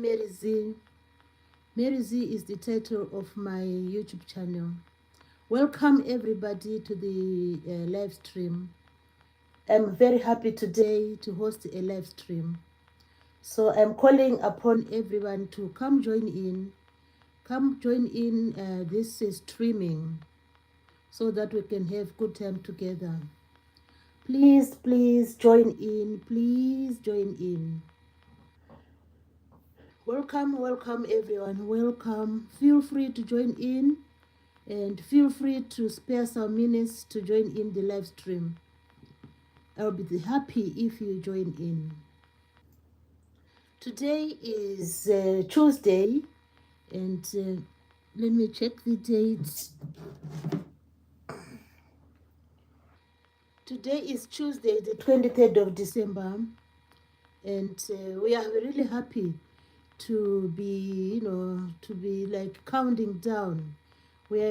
Mary Z. Mary Z is the title of my YouTube channel. Welcome everybody to the live stream. I'm very happy today to host a live stream. So I'm calling upon everyone to come join in. Come join in this streaming so that we can have good time together. Please join in. Please join in. Welcome everyone. Welcome. Feel free to join in and feel free to spare some minutes to join in the live stream. I'll be happy if you join in. Today is Tuesday, and let me check the date. Today is Tuesday, the 23rd of December, and we are really happy to be, to be like counting down. We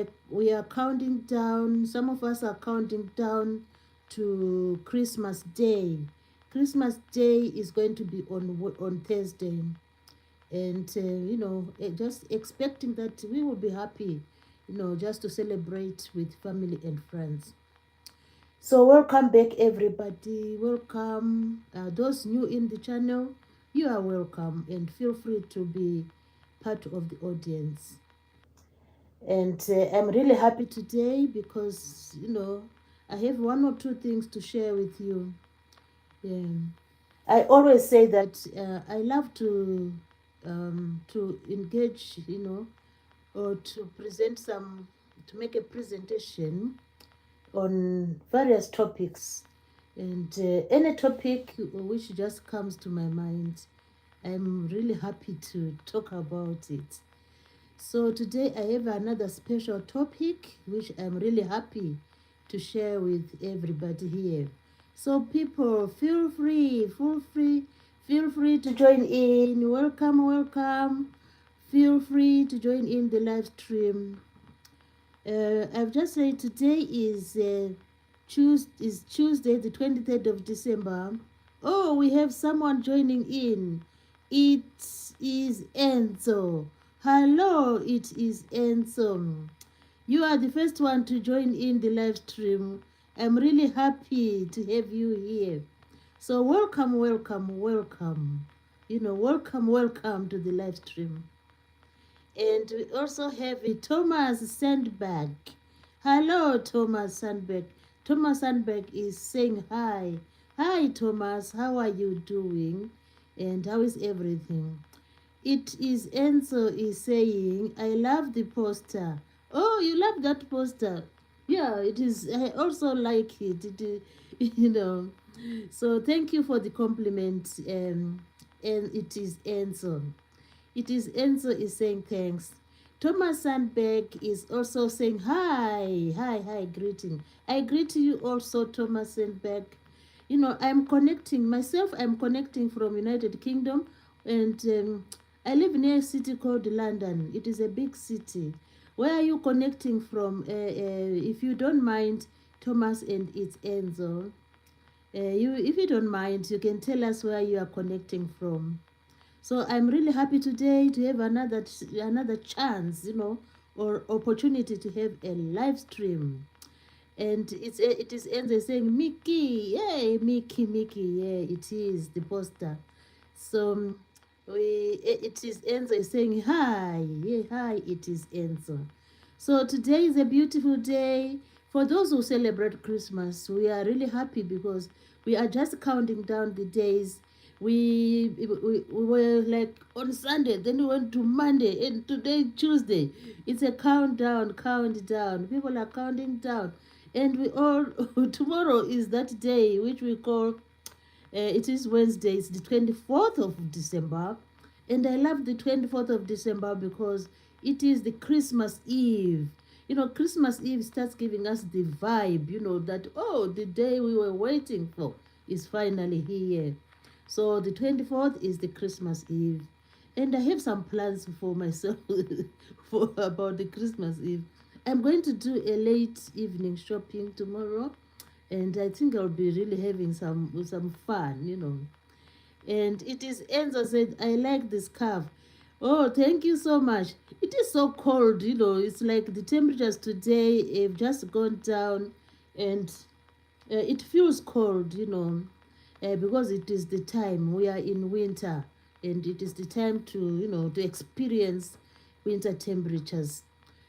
are counting down. Some of us are counting down to Christmas Day. Christmas Day is going to be on Thursday, and just expecting that we will be happy, just to celebrate with family and friends. So welcome back everybody. Welcome those new in the channel. You are welcome and feel free to be part of the audience. And I'm really happy today because I have one or two things to share with you. Yeah. I always say that I love to engage, or to present to make a presentation on various topics, and any topic which just comes to my mind, I'm really happy to talk about it. So today I have another special topic which I'm really happy to share with everybody here. So people, feel free to join in. Welcome. Feel free to join in the live stream. I've just said today is Tuesday, the 23rd of December. Oh, we have someone joining in. It is Enzo. Hello, it is Enzo. You are the first one to join in the live stream. I'm really happy to have you here. So welcome. Welcome to the live stream. And we also have Thomas Sandberg. Hello, Thomas Sandberg. Thomas Sandberg is saying hi. Hi, Thomas. How are you doing? And how is everything? It is Enzo is saying, I love the poster. Oh, you love that poster. Yeah, it is. I also like it. So thank you for the compliment. And it is Enzo. It is Enzo is saying thanks. Thomas Sandberg is also saying hi, greeting. I greet you also, Thomas Sandberg. I'm connecting myself. I'm connecting from United Kingdom, and I live near a city called London. It is a big city. Where are you connecting from? If you don't mind, Thomas, and it's Enzo. If you don't mind, you can tell us where you are connecting from. So I'm really happy today to have another chance, or opportunity to have a live stream. And it is Enzo saying, Mickey, yay, Mickey, yeah, it is the poster. So it is Enzo saying hi, yeah, hi, it is Enzo. So today is a beautiful day. For those who celebrate Christmas, we are really happy because we are just counting down the days. We were like on Sunday, then we went to Monday, and today Tuesday. It's a countdown. People are counting down, and we all tomorrow is that day which we call. It is Wednesday. It's the 24th of December, and I love the 24th of December because it is the Christmas Eve. Christmas Eve starts giving us the vibe, that, oh, the day we were waiting for is finally here. So the 24th is the Christmas Eve. And I have some plans for myself for about the Christmas Eve. I'm going to do a late evening shopping tomorrow, and I think I'll be really having some fun. And it is Enzo said, I like this scarf. Oh, thank you so much. It is so cold, it's like the temperatures today have just gone down, and it feels cold, because it is the time we are in winter, and it is the time to, to experience winter temperatures.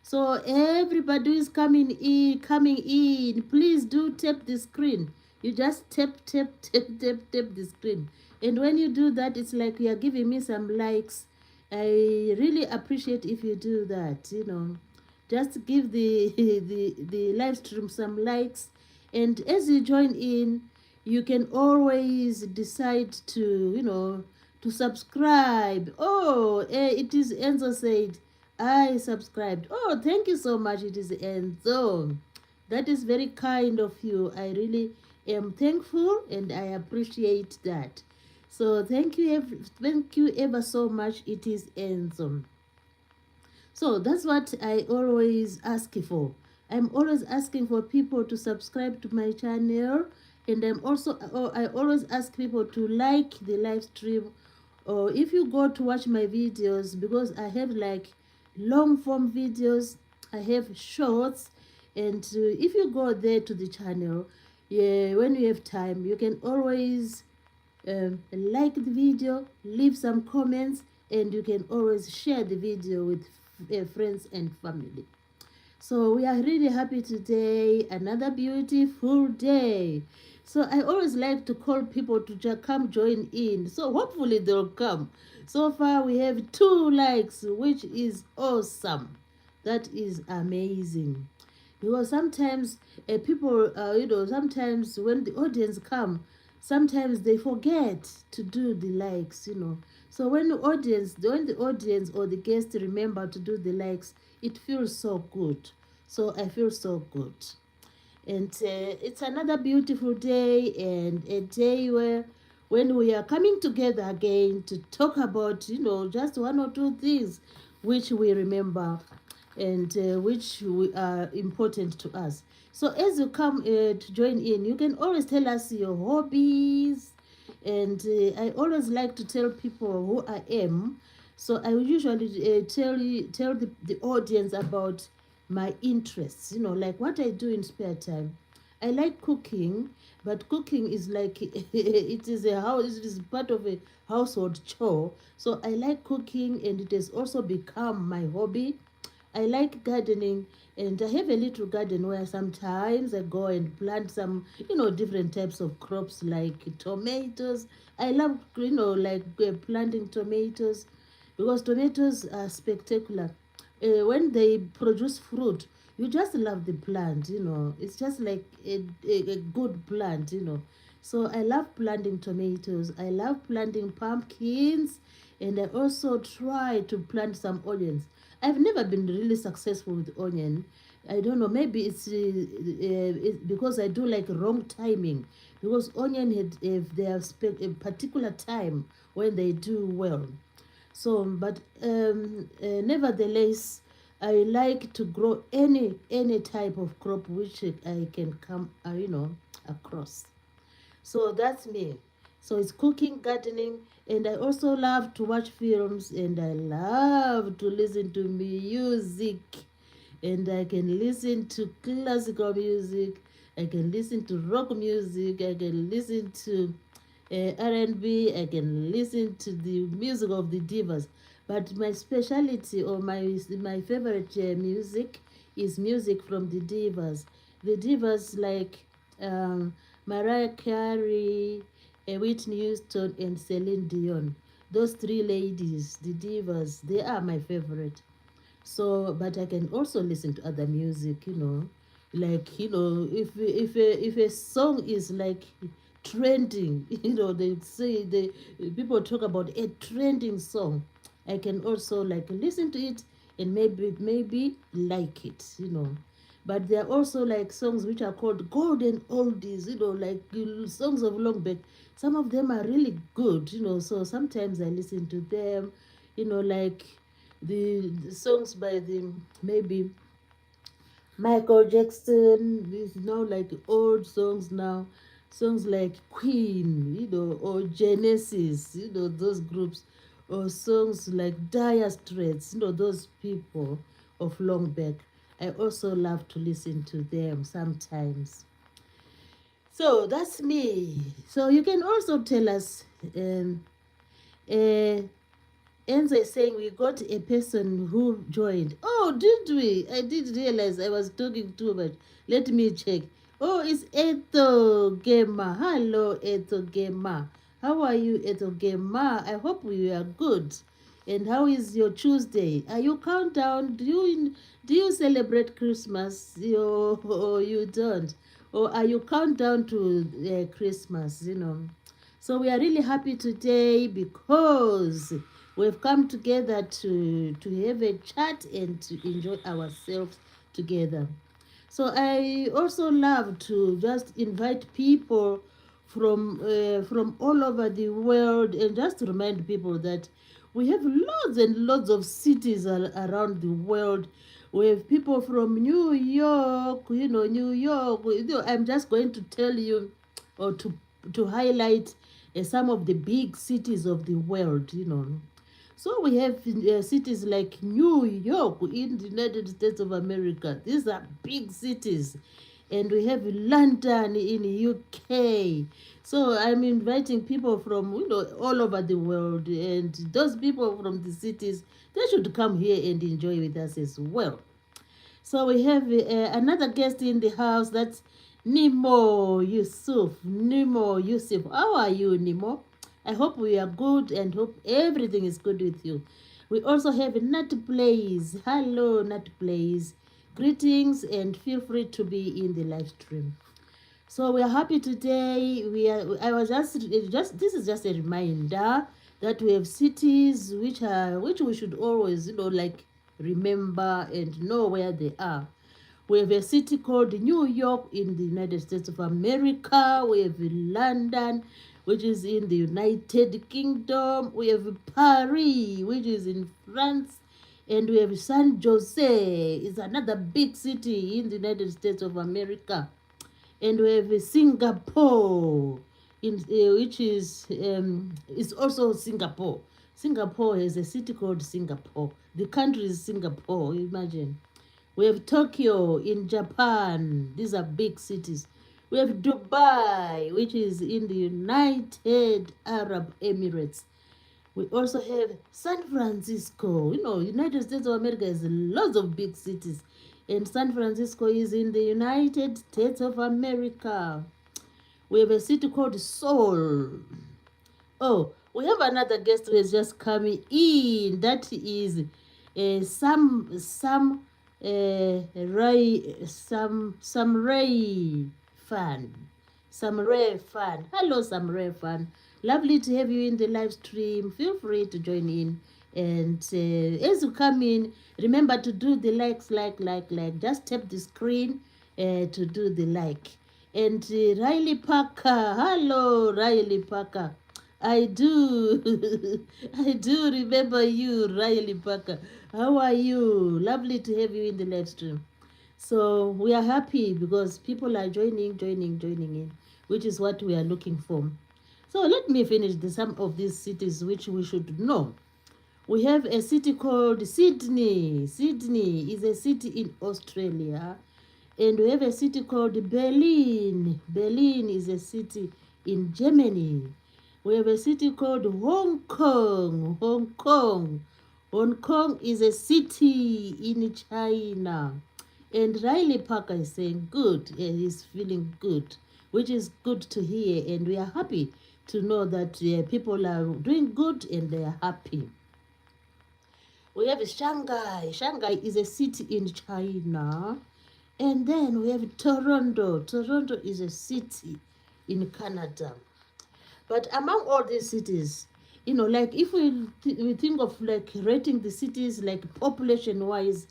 So everybody who is coming in, please do tap the screen. You just tap the screen. And when you do that, it's like you are giving me some likes. I really appreciate if you do that, Just give the live stream some likes. And as you join in, you can always decide to, to subscribe. Oh, it is Enzo said, I subscribed. Oh, thank you so much. It is Enzo. That is very kind of you. I really am thankful and I appreciate that. So thank you ever so much. It is Enzo. So that's what I always ask for. I'm always asking for people to subscribe to my channel, and I always ask people to like the live stream, or if you go to watch my videos, because I have like long form videos, I have shorts, and if you go there to the channel, yeah, when you have time, you can always like the video, leave some comments, and you can always share the video with friends and family. So we are really happy today, another beautiful day. So I always like to call people to come join in. So hopefully they'll come. So far we have 2 likes, which is awesome. That is amazing. Because sometimes people, sometimes when the audience come, sometimes they forget to do the likes. So when the audience or the guest remember to do the likes, it feels so good. So I feel so good. And it's another beautiful day, and a day where when we are coming together again to talk about, just 1 or 2 things which we remember, and which are important to us. So as you come to join in, you can always tell us your hobbies, and I always like to tell people who I am. So I will usually tell the audience about my interests, like what I do in spare time. I like cooking, but cooking is like it is part of a household chore. So I like cooking, and it has also become my hobby. I like gardening, and I have a little garden where sometimes I go and plant some, different types of crops like tomatoes. I love, like planting tomatoes, because tomatoes are spectacular. When they produce fruit, you just love the plant. It's just like a good plant. So I love planting tomatoes. I love planting pumpkins, and I also try to plant some onions. I've never been really successful with onion. I don't know. Maybe it's because I do like wrong timing. Because onion have their a particular time when they do well. So, but nevertheless, I like to grow any type of crop which I can come, across. So that's me. So it's cooking, gardening, and I also love to watch films, and I love to listen to music. And I can listen to classical music, I can listen to rock music, I can listen to R&B, I can listen to the music of the divas. But my specialty, or my favorite music is music from the divas. The divas like Mariah Carey, Whitney Houston, and Celine Dion. Those 3 ladies, the divas, they are my favorite. So, but I can also listen to other music. Like, if a song is like trending, they say the people talk about a trending song, I can also like listen to it and maybe like it. But there are also like songs which are called golden oldies, like songs of long back. Some of them are really good. So sometimes I listen to them, like the songs by the maybe Michael Jackson, like old songs now. songs like Queen, or Genesis, those groups, or songs like Dire Straits, those people of long back. I also love to listen to them sometimes. So that's me. So you can also tell us, uh, Enzo is saying we got a person who joined. Oh, did we? I did realize I was talking too much. Let me check. Oh, it's Eto Gema. Hello, Eto Gema. How are you, Eto Gema? I hope you are good. And how is your Tuesday? Are you countdown? Do you celebrate Christmas? Or you don't? Or are you countdown to Christmas? So we are really happy today because we've come together to have a chat and to enjoy ourselves together. So I also love to just invite people from all over the world and just to remind people that we have lots and lots of cities around the world. We have people from New York, New York. I'm just going to tell you or to highlight some of the big cities of the world. So we have cities like New York in the United States of America. These are big cities. And we have London in the UK. So I'm inviting people from all over the world. And those people from the cities, they should come here and enjoy with us as well. So we have another guest in the house. That's Nemo Yusuf. Nemo Yusuf. How are you, Nemo? I hope we are good and hope everything is good with you. We also have Nat Blaze. Hello, Nat Blaze. Greetings and feel free to be in the live stream. So we are happy today. I was just this is just a reminder that we have cities which we should always like remember and know where they are. We have a city called New York in the United States of America. We have London, which is in the United Kingdom. We have Paris, which is in France. And we have San Jose, is another big city in the United States of America. And we have Singapore, which is also Singapore. Singapore has a city called Singapore. The country is Singapore, imagine. We have Tokyo in Japan. These are big cities. We have Dubai, which is in the United Arab Emirates. We also have San Francisco. United States of America has lots of big cities. And San Francisco is in the United States of America. We have a city called Seoul. Oh, we have another guest who is just coming in. That is some Ray fan. Some Ray fan. Hello, some Ray fan. Lovely to have you in the live stream. Feel free to join in. And as you come in, remember to do the likes, like. Just tap the screen to do the like. And Riley Parker. Hello, Riley Parker. I do. I do remember you, Riley Parker. How are you? Lovely to have you in the live stream. So we are happy because people are joining in, which is what we are looking for. So let me finish some of these cities which we should know. We have a city called Sydney. Sydney is a city in Australia. And we have a city called Berlin. Berlin is a city in Germany. We have a city called Hong Kong. Hong Kong. Hong Kong is a city in China. And Riley Parker is saying good, and he's feeling good, which is good to hear. And we are happy to know that people are doing good and they are happy. We have Shanghai. Shanghai is a city in China. And then we have Toronto. Toronto is a city in Canada. But among all these cities, like if we think of like rating the cities like population-wise,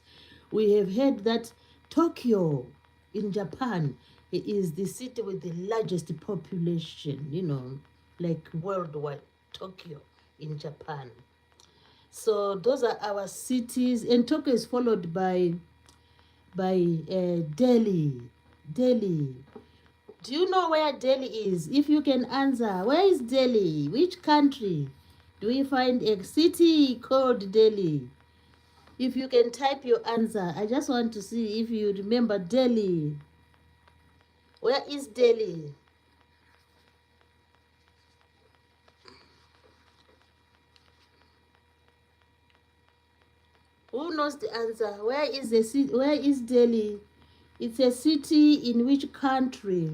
we have heard that Tokyo in Japan is the city with the largest population, like worldwide, Tokyo in Japan. So those are our cities, and Tokyo is followed by Delhi. Delhi Do you know where Delhi is? If you can answer, where is Delhi? Which country do we find a city called Delhi? If you can type your answer, I just want to see if you remember Delhi. Where is Delhi? Who knows the answer? Where is the city? Where is Delhi? It's a city in which country?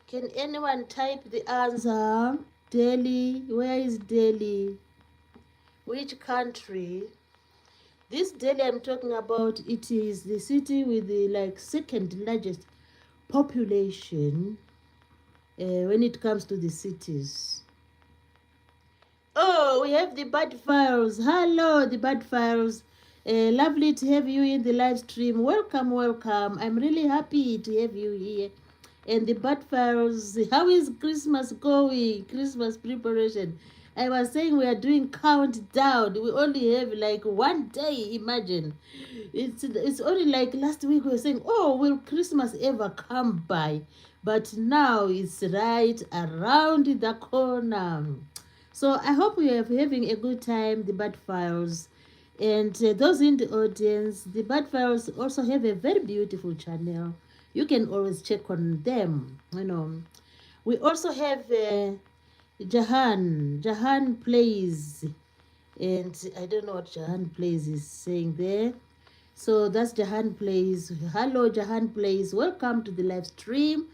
Can anyone type the answer? Delhi. Where is Delhi? Which country? This Delhi I'm talking about, it is the city with the like second largest population when it comes to the cities. Oh, we have the Bad Files. Hello, the Bad Files. Lovely to have you in the live stream. Welcome, welcome. I'm really happy to have you here. And the Bad Files, how is Christmas going? Christmas preparation. I was saying we are doing countdown. We only have like one day, imagine. It's only like last week we were saying, oh, will Christmas ever come by? But now it's right around the corner. So I hope you are having a good time, the Bad Files. And those in the audience, the Bad Files also have a very beautiful channel. You can always check on them, you know. We also have Jahan Plays. And I don't know what Jahan Plays is saying there. So that's Jahan Plays. Hello, Jahan Plays. Welcome to the live stream.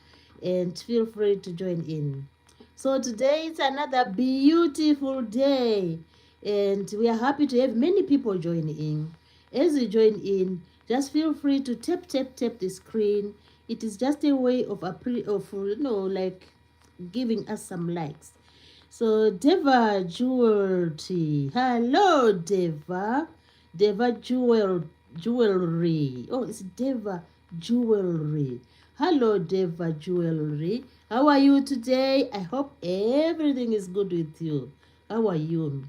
And feel free to join in. So today it's another beautiful day, and we are happy to have many people join in. As you join in, just feel free to tap the screen. It is just a way of like giving us some likes. So Deva Jewelry, hello Deva Jewelry. Oh, it's Deva Jewelry. Hello Deva Jewelry. How are you today? I hope everything is good with you. How are you?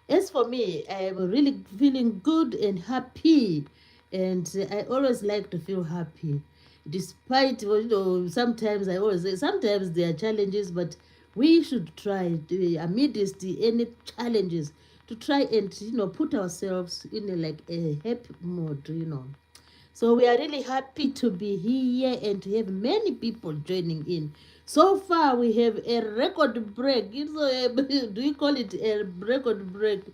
As for me, I am really feeling good and happy. And I always like to feel happy. Despite, sometimes I always say, sometimes there are challenges, but we should try, amidst any challenges, to try and, put ourselves in a happy mode. So we are really happy to be here and to have many people joining in. So far, we have a record break. Do you call it a record break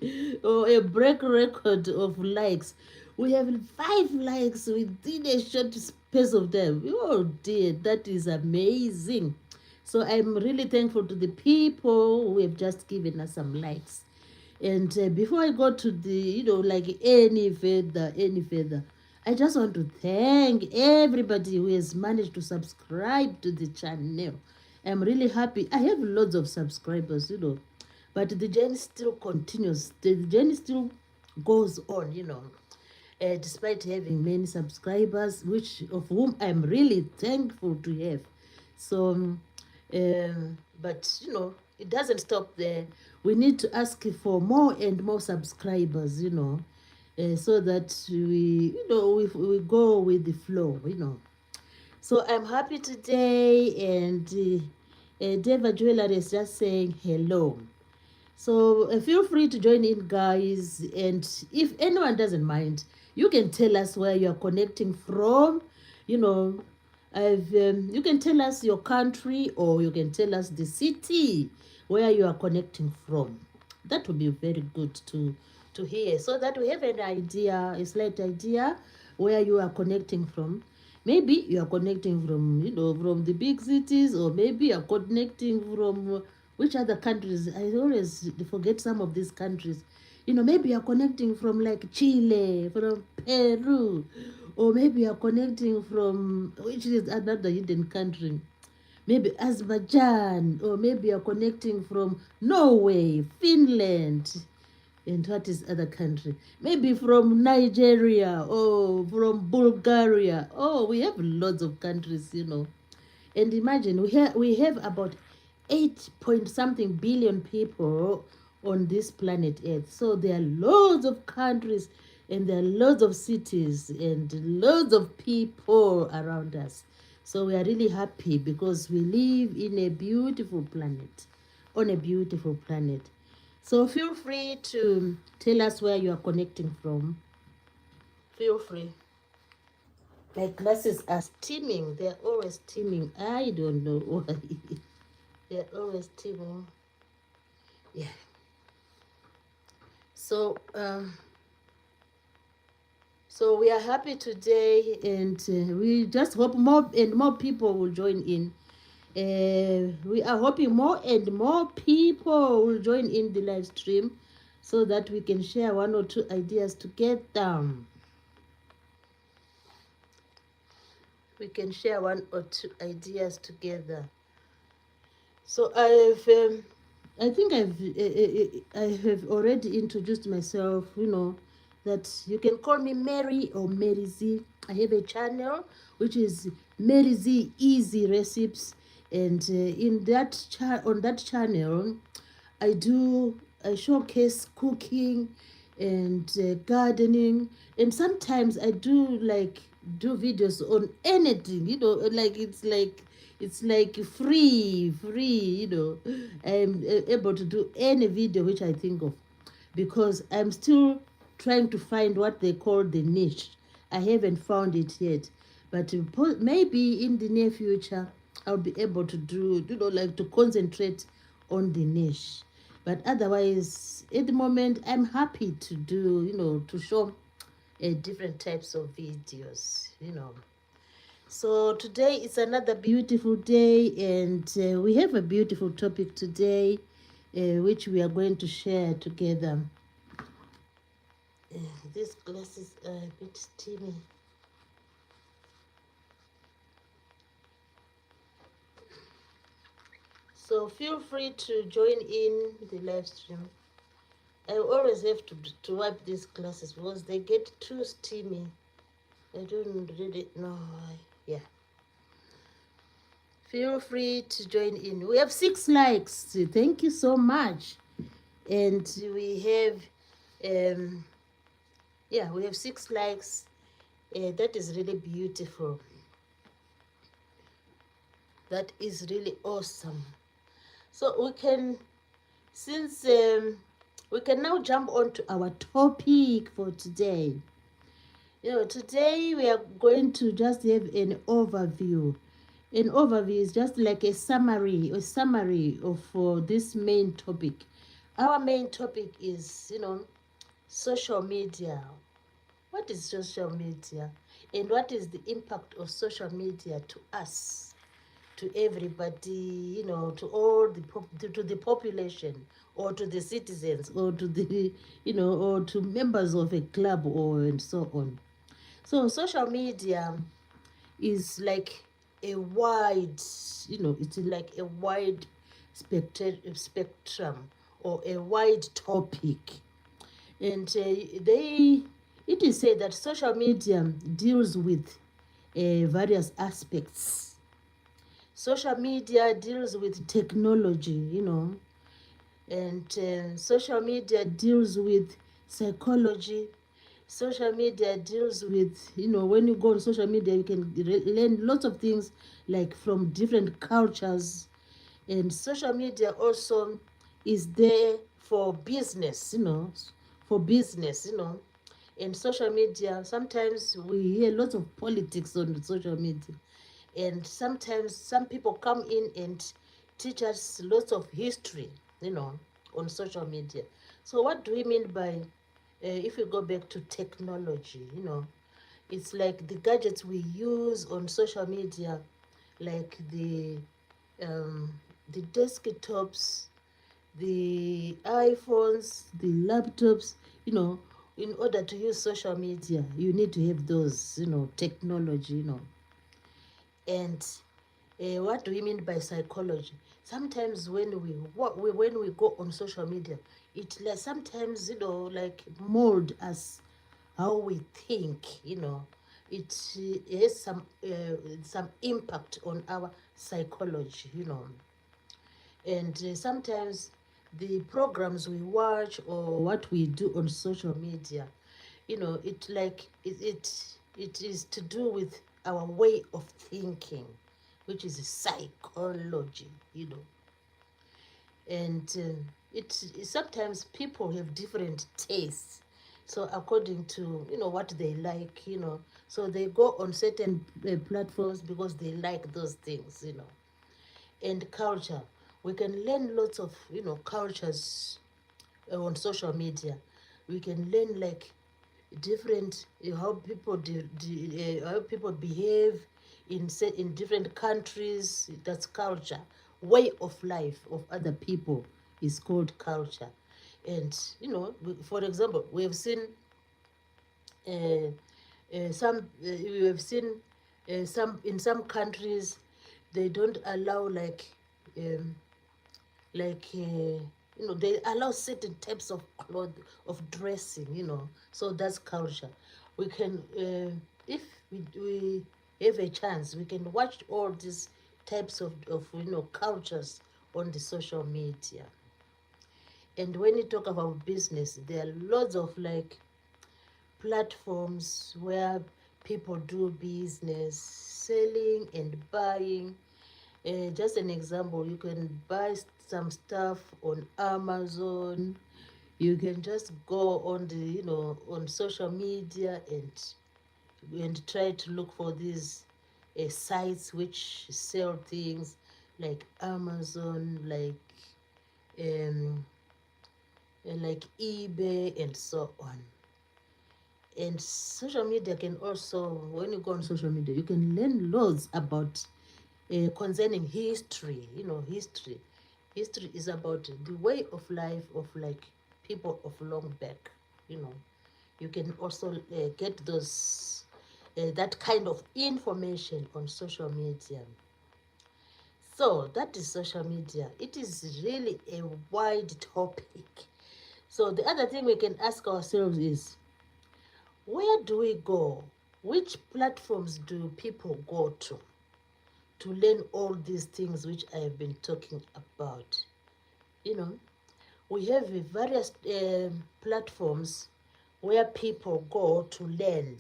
or a break record of likes? We have 5 likes within a short space of time. Oh dear, that is amazing. So I'm really thankful to the people who have just given us some likes. And before I go to the, any further, I just want to thank everybody who has managed to subscribe to the channel. I'm really happy. I have lots of subscribers, but the journey still continues. The journey still goes on, despite having many subscribers, which of whom I'm really thankful to have. So, but it doesn't stop there. We need to ask for more and more subscribers, so that we go with the flow, So I'm happy today, and Deva Jewelry is just saying hello. So feel free to join in, guys. And if anyone doesn't mind, you can tell us where you are connecting from. You can tell us your country, or you can tell us the city where you are connecting from. That would be very good to hear, so that we have an idea, a slight idea where you are connecting from. Maybe you are connecting from, from the big cities, or maybe you are connecting from which other countries? I always forget some of these countries. Maybe you are connecting from like Chile, from Peru, or maybe you are connecting from, which is another hidden country, maybe Azerbaijan, or maybe you're connecting from Norway, Finland, and what is other country? Maybe from Nigeria or from Bulgaria. Oh, we have lots of countries, And imagine we have about 8 point something billion people on this planet Earth. So there are loads of countries and there are loads of cities and loads of people around us. So we are really happy because we live in a beautiful planet, on a beautiful planet. So feel free to tell us where you are connecting from. Feel free. My classes are steaming. They're always steaming. I don't know why. They're always steaming. Yeah. So, so we are happy today, and we just hope more and more people will join in. We are hoping more and more people will join in the live stream so that we can share one or two ideas together. We can share one or two ideas together. So I think I have already introduced myself. You know that you can call me Mary or Mary Z. I have a channel which is Mary Z Easy Recipes, and in that on that channel, I showcase cooking and gardening, and sometimes I do videos on anything, you know, like it's like free, you know. I'm able to do any video which I think of, because I'm still trying to find what they call the niche. I haven't found it yet, but maybe in the near future I'll be able to do, you know, like to concentrate on the niche. But otherwise, at the moment, I'm happy to do, you know, to show different types of videos, you know. So today is another beautiful day, and we have a beautiful topic today, which we are going to share together. Uh, these glasses are a bit steamy. So feel free to join in the live stream. I always have to wipe these glasses because they get too steamy. I don't really know why. Yeah. Feel free to join in. We have 6 likes. Thank you so much. And we have yeah, we have 6 likes. That is really beautiful. That is really awesome. So we can, since we can now jump on to our topic for today. You know, today we are going to just have an overview. An overview is just like a summary of this main topic. Our main topic is, you know, social media. What is social media? And what is the impact of social media to us, to everybody, you know, to all to the population, or to the citizens, or to the, you know, or to members of a club, or and so on. So social media is like a wide, you know, it's like a wide spectrum, or a wide topic. And it is said that social media deals with various aspects. Social media deals with technology, you know, and social media deals with psychology. Social media deals with, you know, when you go on social media, you can learn lots of things, like from different cultures. And social media also is there for business, you know, for business, you know. And social media, sometimes we hear lots of politics on social media, and sometimes some people come in and teach us lots of history, you know, on social media. So what do we mean by, if we go back to technology, you know, it's like the gadgets we use on social media, like um, the desktops, the iPhones, the laptops, you know. In order to use social media, you need to have those, you know, technology, you know. And what do we mean by psychology? Sometimes when we go on social media, it like sometimes, you know, like mold us how we think, you know. It has some impact on our psychology, you know. And sometimes the programs we watch or what we do on social media, it is to do with our way of thinking, which is psychology, and sometimes people have different tastes, so according to what they like, so they go on certain platforms because they like those things. And culture, we can learn lots of cultures on social media. We can learn like different how people behave in different countries. That's culture. Way of life of other people is called culture. And for example, we have seen we have seen some in some countries they don't allow um, they allow certain types of cloth of dressing, so that's culture. We can if we have a chance, we can watch all these types of cultures on the social media. And when you talk about business, there are lots of platforms where people do business, selling and buying. Just an example, you can buy some stuff on Amazon. You can just go on the on social media and try to look for these sites which sell things like Amazon, like eBay and so on. And social media can also, when you go on social media, you can learn loads about concerning history. History is about the way of life of people of long back. You can also get those that kind of information on social media. So that is social media. It is really a wide topic. So the other thing we can ask ourselves is, where do we go? Which platforms do people go to learn all these things which I have been talking about? We have various platforms where people go to learn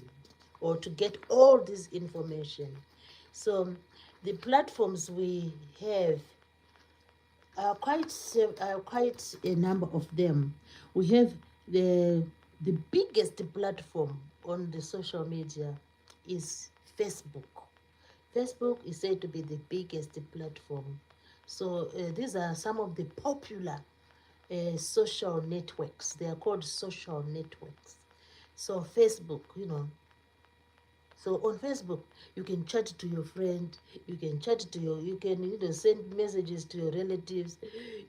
or to get all this information. So the platforms we have are quite a number of them. We have the biggest platform on the social media is Facebook. Facebook is said to be the biggest platform. So these are some of the popular social networks. They are called social networks. So Facebook, so on Facebook, you can chat to your friend, you can send messages to your relatives,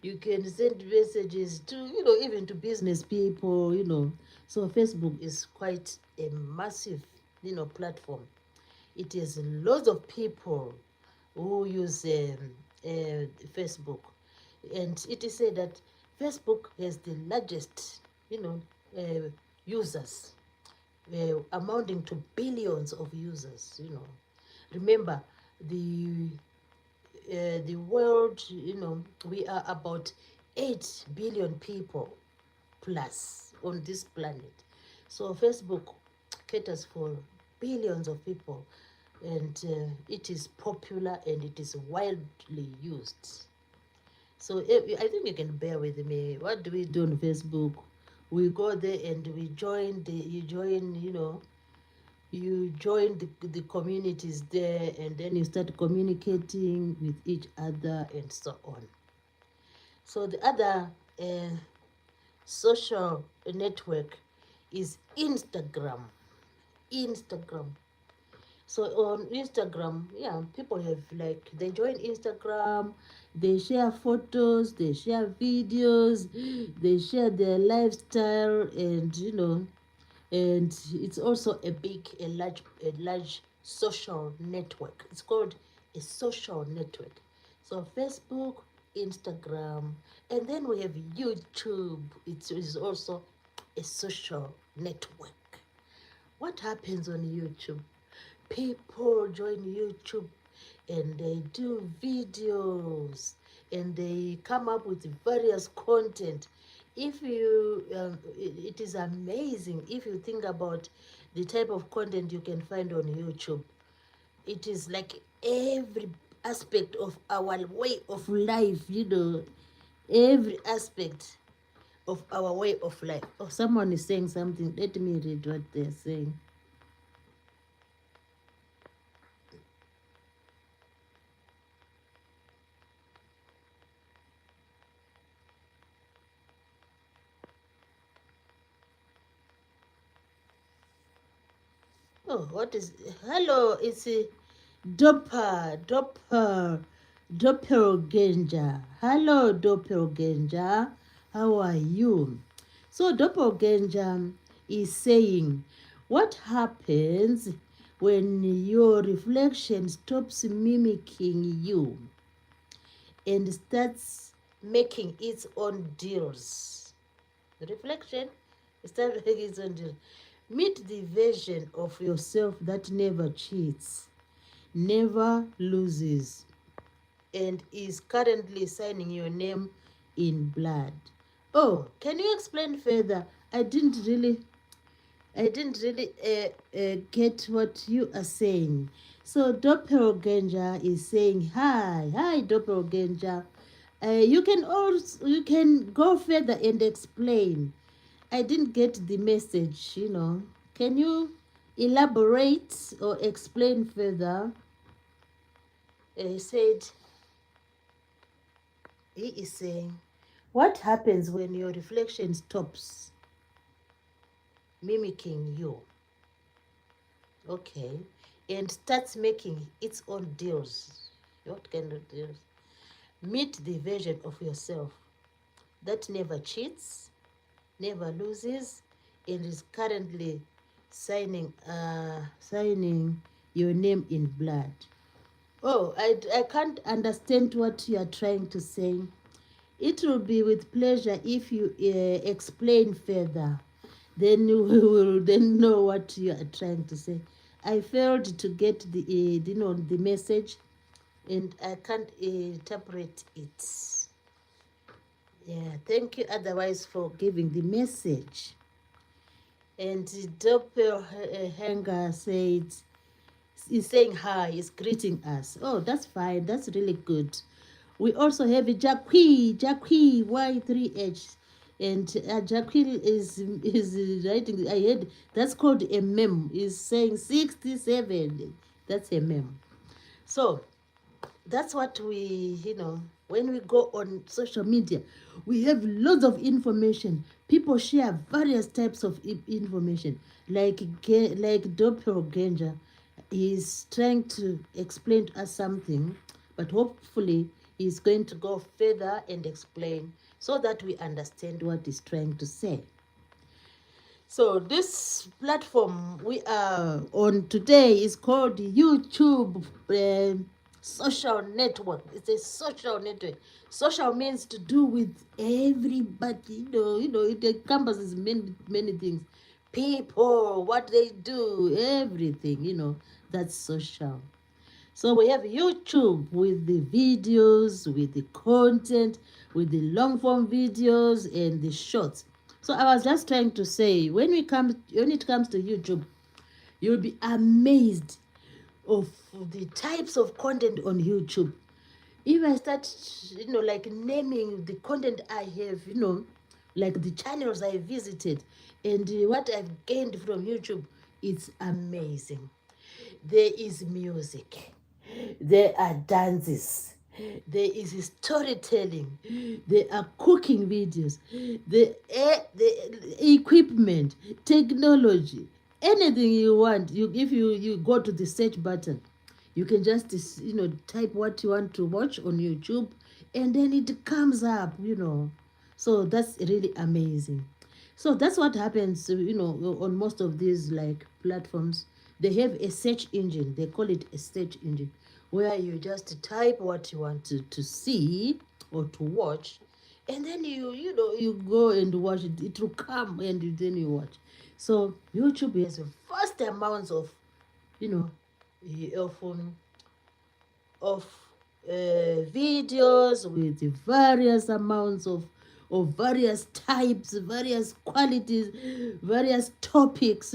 you can send messages to even to business people. So Facebook is quite a massive platform. It has lots of people who use Facebook, and it is said that Facebook has the largest users, amounting to billions of users. Remember, the the world, we are about 8 billion people plus on this planet. So Facebook caters for billions of people, and it is popular and it is widely used. So I think you can bear with me. What do we do on Facebook? We go there and we join you join the communities there, and then you start communicating with each other and so on. So the other social network is Instagram. Instagram. So on Instagram, yeah, people have they join Instagram, they share photos, they share videos, they share their lifestyle, and and it's also a large social network. It's called a social network. So Facebook, Instagram, and then we have YouTube. It is also a social network. What happens on YouTube? People join YouTube and they do videos and they come up with various content. if you it is amazing if you think about the type of content you can find on YouTube. It is like every aspect of our way of life, every aspect of our way of life. Oh, someone is saying something. Let me read what they're saying. Oh, what is... Hello, it's a Doppelganger. Hello, Doppelganger. How are you? So, Doppelganger is saying, what happens when your reflection stops mimicking you and starts making its own deals? The reflection starts making its own deals. Meet the version of yourself that never cheats, never loses, and is currently signing your name in blood. Oh, can you explain further? I didn't really get what you are saying. So Doppelganger is saying hi Doppelganger. You can go further and explain. I didn't get the message. Can you elaborate or explain further? He said, he is saying, what happens when your reflection stops mimicking you? Okay. And starts making its own deals. What kind of deals? Meet the version of yourself that never cheats, never loses, and is currently signing your name in blood. Oh, I can't understand what you are trying to say. It will be with pleasure if you explain further. Then you will then know what you are trying to say. I failed to get the message, and I can't interpret it. Yeah, thank you otherwise for giving the message. And Doppelhanger said, is saying hi, is greeting us. Oh, that's fine. That's really good. We also have Jacqui Y3H. And Jacqui is writing, I heard that's called a meme, is saying 67. That's a meme. So that's what when we go on social media, we have lots of information. People share various types of information, like Doppelganger is trying to explain to us something, but hopefully he's going to go further and explain so that we understand what he's trying to say. So this platform we are on today is called YouTube social network. It's a social network. Social means to do with everybody. It encompasses many things. People, what they do, everything. That's social. So we have YouTube with the videos, with the content, with the long form videos and the shorts. So I was just trying to say, when it comes to YouTube, you'll be amazed of the types of content on YouTube. If I start, like naming the content I have, like the channels I visited and what I've gained from YouTube, it's amazing. There is music. There are dances. There is storytelling. There are cooking videos. The equipment, technology, anything you want. If you go to the search button, you can just type what you want to watch on YouTube, and then it comes up. So that's really amazing. So that's what happens, on most of these like platforms. They have a search engine. They call it a search engine, where you just type what you want to see or to watch, and then you go and watch it. It will come, and then you watch. So YouTube has vast amounts of you know of videos with various amounts of of various types, various qualities, various topics,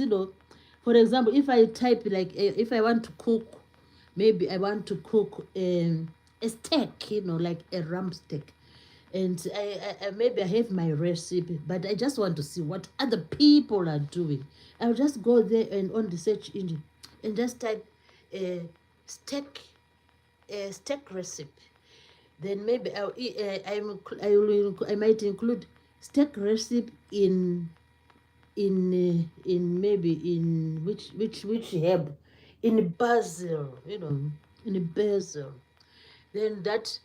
For example, if I type like, if I want to cook, maybe I want to cook a steak, like a rump steak. And maybe I have my recipe, but I just want to see what other people are doing. I'll just go there and on the search engine and just type a steak, recipe. Then maybe I might include steak recipe in maybe in which herb, in basil, in basil. Then that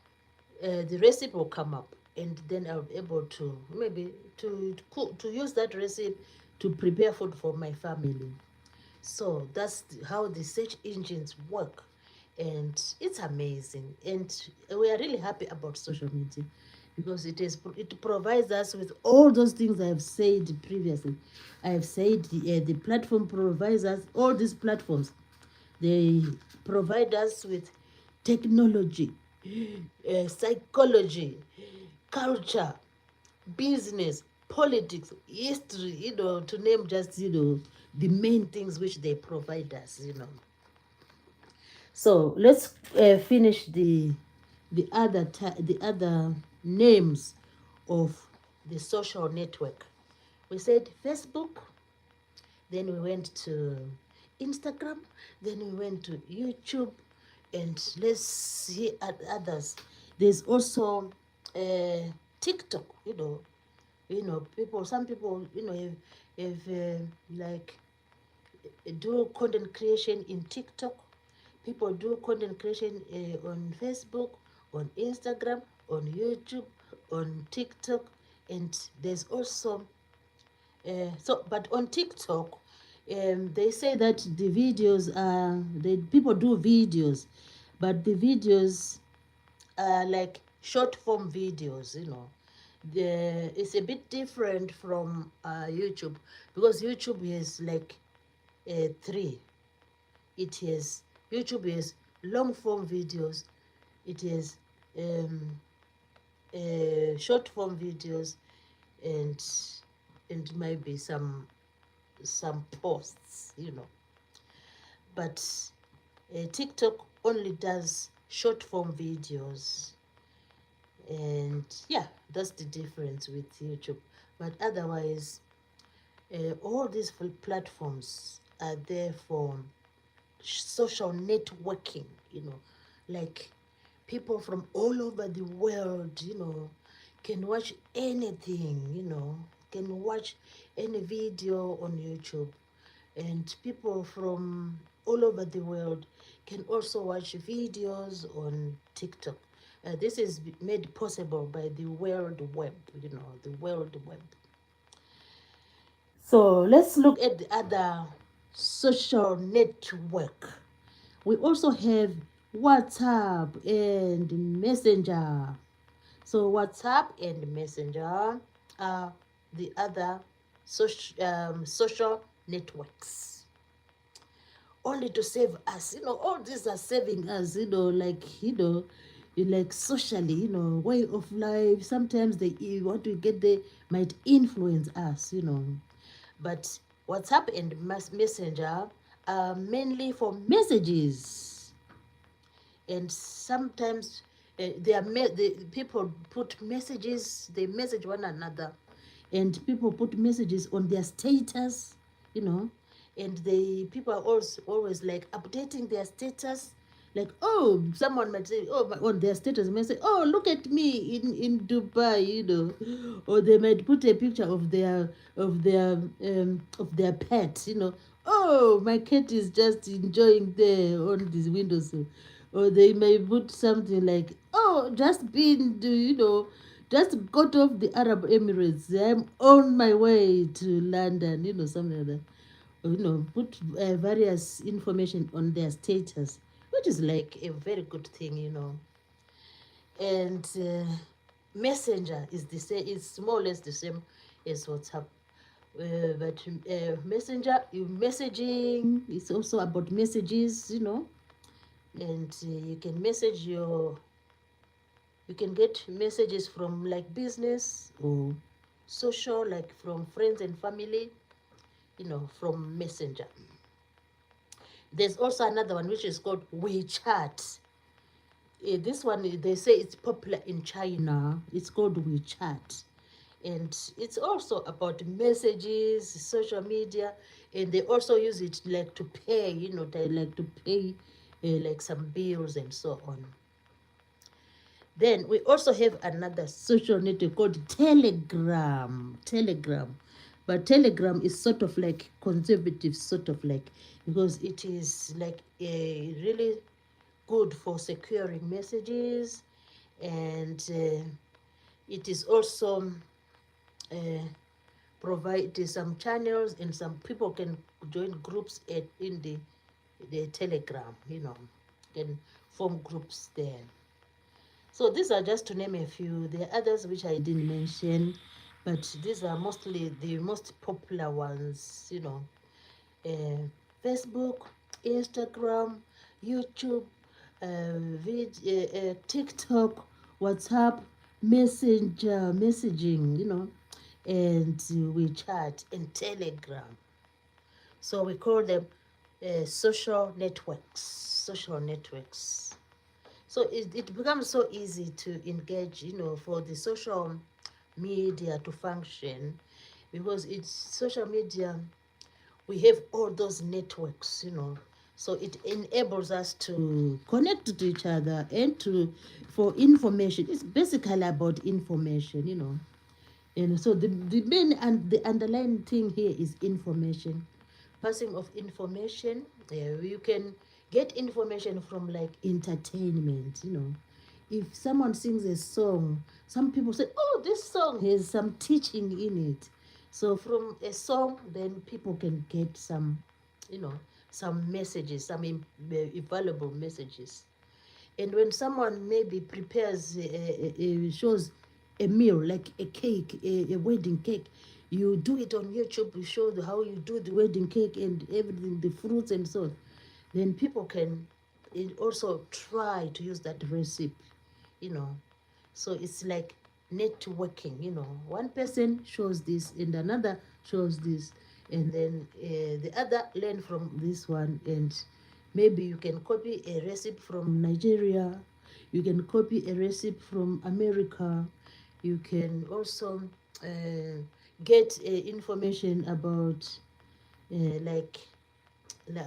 the recipe will come up, and then I'll be able to maybe to cook, to use that recipe to prepare food for my family. So that's how the search engines work, and it's amazing. And we are really happy about social media because it provides us with all those things I have said previously. I have said the platform provides us, all these platforms, they provide us with technology, psychology, culture, business, politics, history, to name just, the main things which they provide us. So let's finish the other names of the social network. We said Facebook, then we went to Instagram, then we went to YouTube, and let's see at others. There's also TikTok. Some people, have like do content creation in TikTok. People do content creation on Facebook, on Instagram, on YouTube, on TikTok, and there's also but on TikTok, they say that the videos are people do videos, but the videos are like short form videos. It's a bit different from YouTube, because YouTube is like three. It is YouTube is long form videos. It is short form videos, and maybe some posts. But TikTok only does short form videos, and yeah, that's the difference with YouTube. But otherwise, all these platforms are there for social networking, like people from all over the world, can watch anything, can watch any video on YouTube. And people from all over the world can also watch videos on TikTok. This is made possible by the World Web, the World Web. So let's look at the other social network. We also have WhatsApp and Messenger. So WhatsApp and Messenger are the other social networks. Only to save us, all these are saving us, like socially, way of life. Sometimes what we get there might influence us, But WhatsApp and Messenger are mainly for messages, and sometimes the people put messages, they message one another, and people put messages on their status, and people are also always like updating their status. Like, oh, someone might say, oh, on their status, might say, oh, look at me in Dubai, or they might put a picture of their pet, oh, my cat is just enjoying there on this windowsill. Or they may put something like, oh, just been to, just got off the Arab Emirates, I'm on my way to London, something like that. Put various information on their status, which is like a very good thing, And Messenger is the same, is more or less the same as WhatsApp. But Messenger, messaging, it's also about messages, and you can message your You can get messages from like business or social, like from friends and family, from Messenger. There's also another one which is called WeChat. This one, they say it's popular in China. It's called WeChat. And it's also about messages, social media, and they also use it like to pay, they like to pay like some bills and so on. Then we also have another social network called Telegram. Telegram. But Telegram is sort of like conservative, sort of like, because it is like a really good for securing messages, and it is also provide some channels, and some people can join groups in the Telegram, can form groups there. So these are just to name a few. There are others which I didn't mention, but these are mostly the most popular ones, uh, Facebook, Instagram, YouTube, TikTok, WhatsApp, Messenger, messaging, and WeChat and Telegram. So we call them social networks. Social networks. So it becomes so easy to engage, for the social media to function, because it's social media. We have all those networks, so it enables us to connect to each other and for information. It's basically about information, and so the main and the underlying thing here is information, passing of information. You can get information from like entertainment, if someone sings a song, some people say, oh, this song has some teaching in it. So from a song, then people can get some, some messages, some valuable messages. And when someone maybe prepares, shows a meal, like a cake, a wedding cake, you do it on YouTube, you show how you do the wedding cake and everything, the fruits and so on. Then people can also try to use that recipe, So it's like networking, One person shows this and another shows this, and then the other learn from this one, and maybe you can copy a recipe from Nigeria, you can copy a recipe from America, you can also get information about like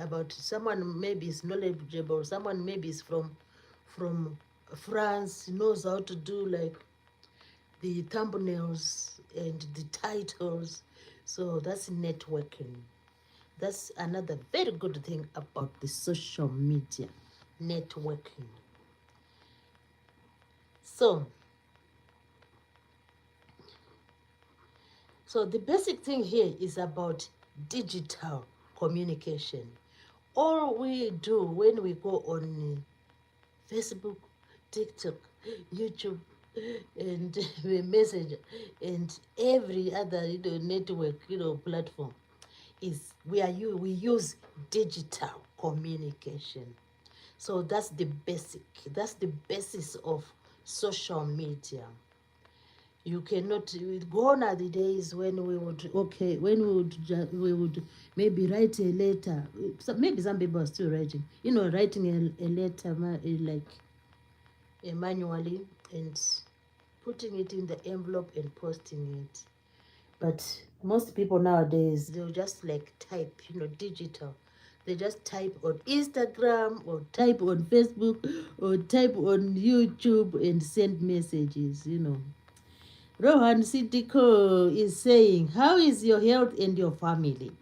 about someone maybe is knowledgeable, someone maybe is from France, knows how to do like the thumbnails and the titles. So that's networking. That's another very good thing about the social media, networking. So the basic thing here is about digital communication. All we do when we go on Facebook, TikTok, YouTube, and Messenger, and every other network platform, is we use digital communication. So that's the basis of social media. You cannot. Gone are the days when we would maybe write a letter. So maybe some people are still writing, writing a letter like manually and putting it in the envelope and posting it. But most people nowadays, they'll just like type, digital. They just type on Instagram or type on Facebook or type on YouTube and send messages, Rohan Sidiko is saying, how is your health and your family?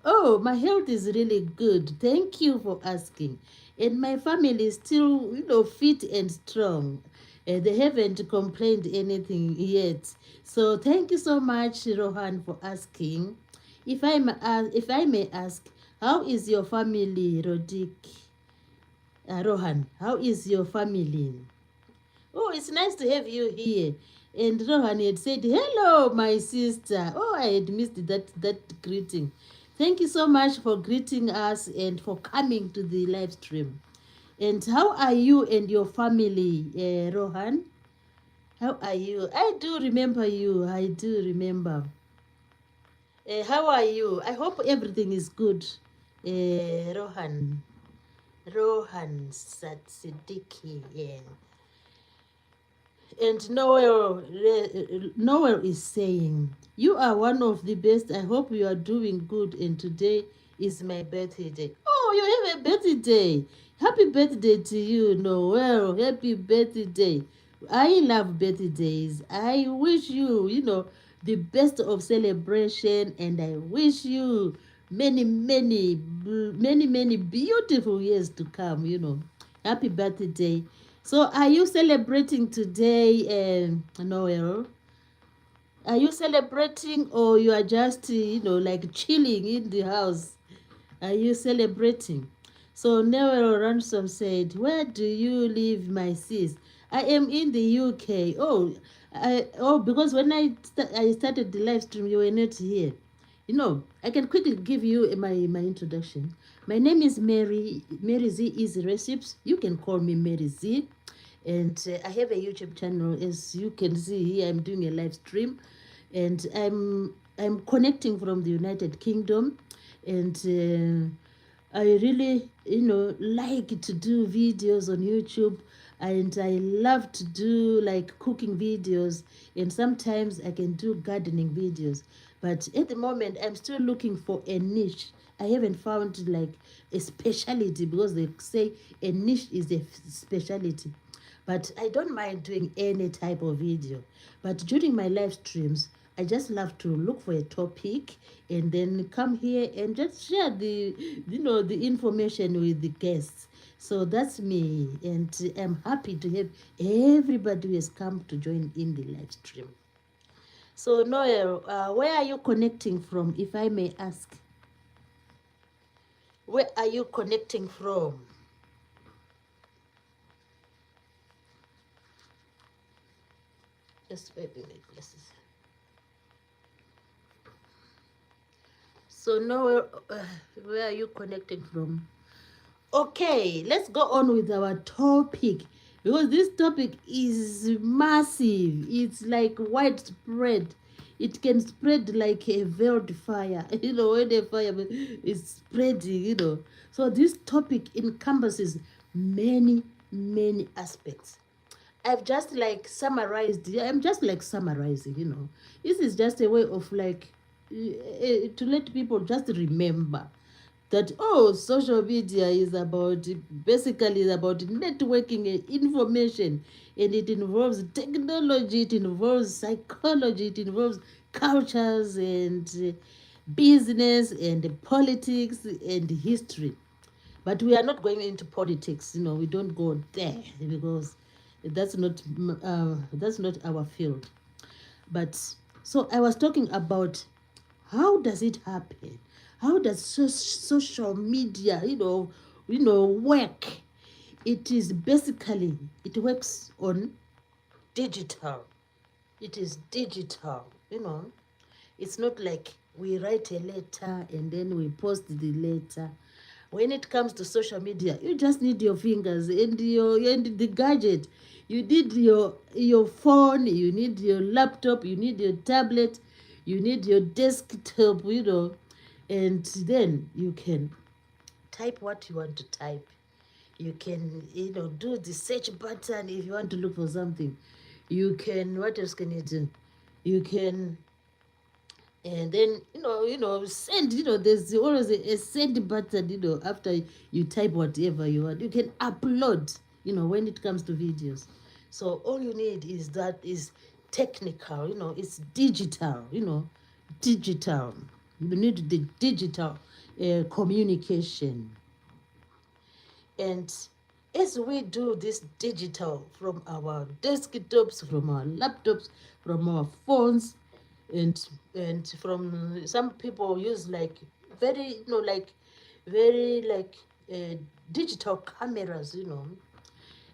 Oh, my health is really good. Thank you for asking. And my family is still, fit and strong. They haven't complained anything yet. So thank you so much, Rohan, for asking. If I may ask, how is your family, Rodik? Rohan, how is your family? Oh, it's nice to have you here. And Rohan had said, hello, my sister. Oh, I had missed that greeting. Thank you so much for greeting us and for coming to the live stream. And how are you and your family, Rohan? How are you? I do remember you. I do remember. How are you? I hope everything is good. Rohan. Rohan Siddiqui. Yeah. And Noel is saying, you are one of the best. I hope you are doing good. And today is my birthday. Oh, you have a birthday. Happy birthday to you, Noel. Happy birthday. I love birthdays. I wish you, the best of celebration. And I wish you many beautiful years to come. Happy birthday. So, are you celebrating today, Noel? Are you celebrating, or you are just, like chilling in the house? Are you celebrating? So, Noel Ransom said, where do you live, my sis? I am in the UK. Because when I started the live stream, you were not here. I can quickly give you my introduction. My name is Mary Z Easy Recipes. You can call me Mary Z. And I have a YouTube channel. As you can see here, I'm doing a live stream, and I'm connecting from the United Kingdom, and I really like to do videos on YouTube, and I love to do like cooking videos, and sometimes I can do gardening videos. But at the moment, I'm still looking for a niche. I haven't found like a specialty, because they say a niche is a specialty. But I don't mind doing any type of video. But during my live streams, I just love to look for a topic and then come here and just share the information with the guests. So that's me, and I'm happy to have everybody who has come to join in the live stream. So Noel, where are you connecting from, if I may ask? Where are you connecting from? Just wait a minute, places. So Noel, where are you connecting from? Okay, let's go on with our topic, because this topic is massive. It's like widespread. It can spread like a veiled fire. When the fire is spreading. So this topic encompasses many aspects. I've just like summarized. I'm just like summarizing. This is just a way of like to let people just remember that social media is about, basically is about networking and information, and it involves technology, it involves psychology, it involves cultures and business and politics and history. But we are not going into politics. We don't go there, because that's not our field. But so I was talking about, how does it happen? How does social media, work? It is basically, it works on digital. It is digital. It's not like we write a letter and then we post the letter. When it comes to social media, you just need your fingers and the gadget. You need your phone, you need your laptop, you need your tablet, you need your desktop, and then you can type what you want to type. You can, do the search button if you want to look for something. You can, what else can you do? You can, and then send. There's always a send button. After you type whatever you want, you can upload. When it comes to videos, so all you need is technical. It's digital. Digital. You need the digital communication. And as we do this digital from our desktops, from our laptops, from our phones, and from, some people use like very, very like digital cameras,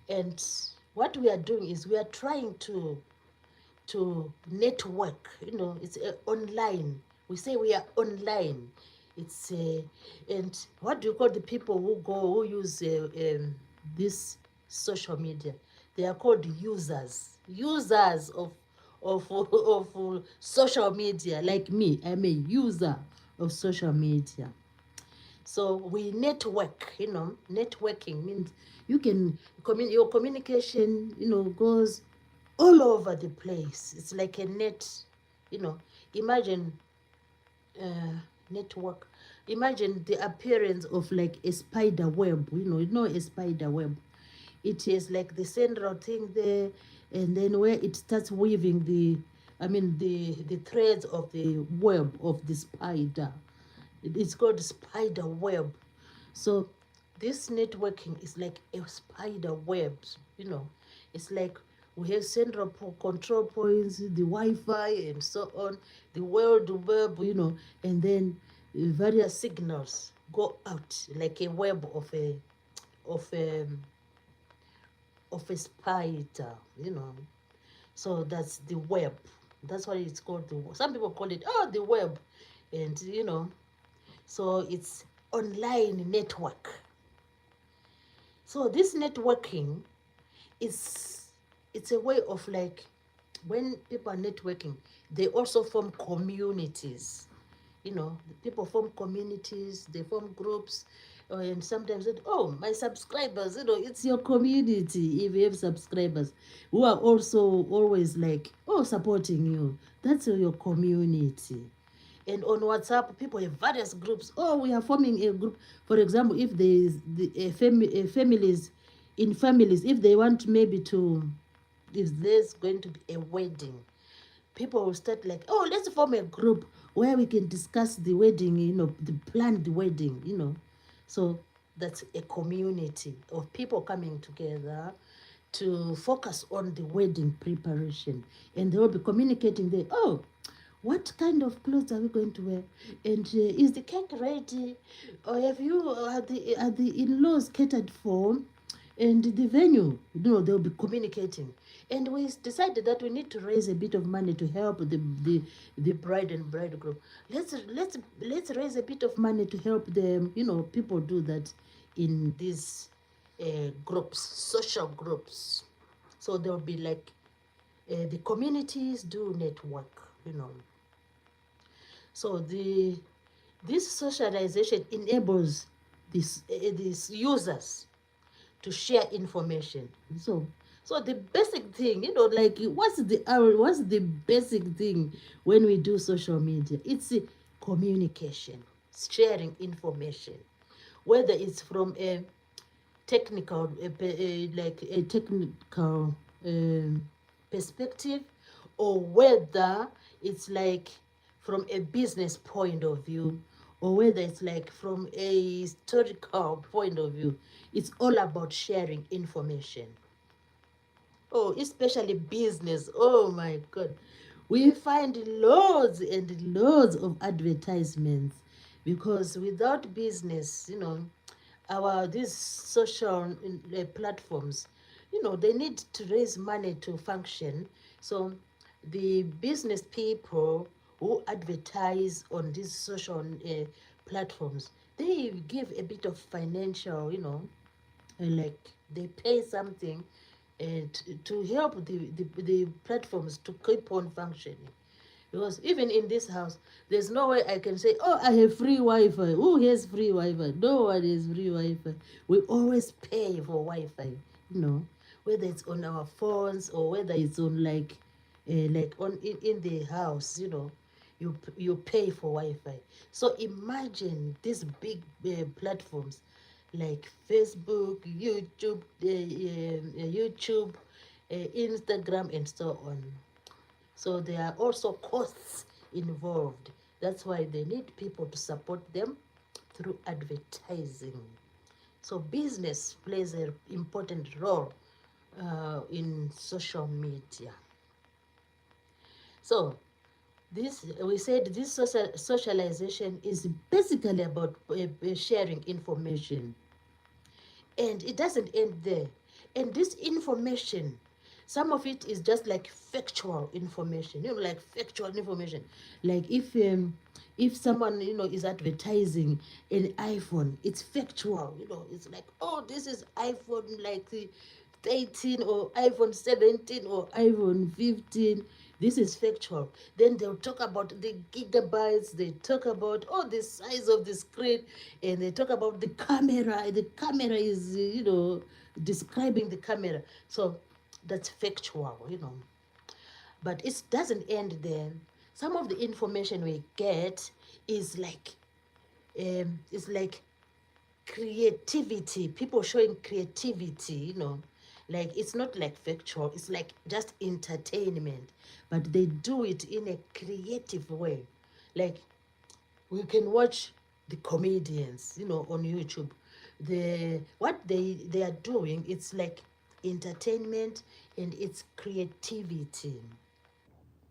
and what we are doing is we are trying to network. It's online. We say we are online. It's and what do you call the people who use this social media? They are called users. users of social media. Like me, I'm a user of social media. So we network, networking means you can your communication, goes all over the place. It's like a net, you know. Imagine network. Imagine the appearance of like a spider web. A spider web. It is like the central thing there, and then where it starts weaving the threads of the web of the spider. It's called spider web. So this networking is like a spider web, It's like we have central control points, the Wi-Fi and so on, the world web, and then various signals go out like a web of a of a spider, So that's the web. That's what it's called. Some people call it the web, and so it's online network. So this networking is it's a way of like when people are networking, they also form communities. People form communities, they form groups, and sometimes my subscribers, it's your community. If you have subscribers who are also always like supporting you, that's your community. And on WhatsApp, people have various groups. We are forming a group. For example, if there is families, if they want maybe if there's going to be a wedding, people will start like, let's form a group where we can discuss the wedding, plan the wedding, So that's a community of people coming together to focus on the wedding preparation. And they will be communicating there, what kind of clothes are we going to wear? And is the cake ready? Or are the in-laws catered for? And the venue, they'll be communicating. And we decided that we need to raise a bit of money to help the bride and bridegroom. Let's raise a bit of money to help them. People do that in these groups, social groups. So there'll be like the communities do network. So this socialization enables these users to share information. So the basic thing, like what's the basic thing when we do social media? It's communication, sharing information, whether it's from a technical, like a technical perspective, or whether it's like from a business point of view, or whether it's like from a historical point of view. It's all about sharing information. Especially business. Oh my God. We find loads and loads of advertisements, because without business, these social platforms, they need to raise money to function. So the business people who advertise on these social platforms, they give a bit of financial, like they pay something to help the platforms to keep on functioning. Because even in this house, there's no way I can say, I have free Wi-Fi. Who has free Wi-Fi? No one has free Wi-Fi. We always pay for Wi-Fi, whether it's on our phones or whether it's on like on in the house, you pay for Wi-Fi. So imagine these big platforms like Facebook, Instagram, and so on. So there are also costs involved. That's why they need people to support them through advertising. So business plays an important role in social media. So we said this socialization is basically about sharing information. And it doesn't end there. And this information, some of it is just like factual information, like factual information. Like if someone, is advertising an iPhone, it's factual, it's like, this is iPhone like the 13 or iPhone 17 or iPhone 15. This is factual. Then they'll talk about the gigabytes, they talk about the size of the screen, and they talk about the camera. The camera is, describing the camera. So that's factual, But it doesn't end there. Some of the information we get is like creativity, people showing creativity, like it's not like factual, it's like just entertainment, but they do it in a creative way. Like we can watch the comedians, on YouTube. What they are doing, it's like entertainment and it's creativity.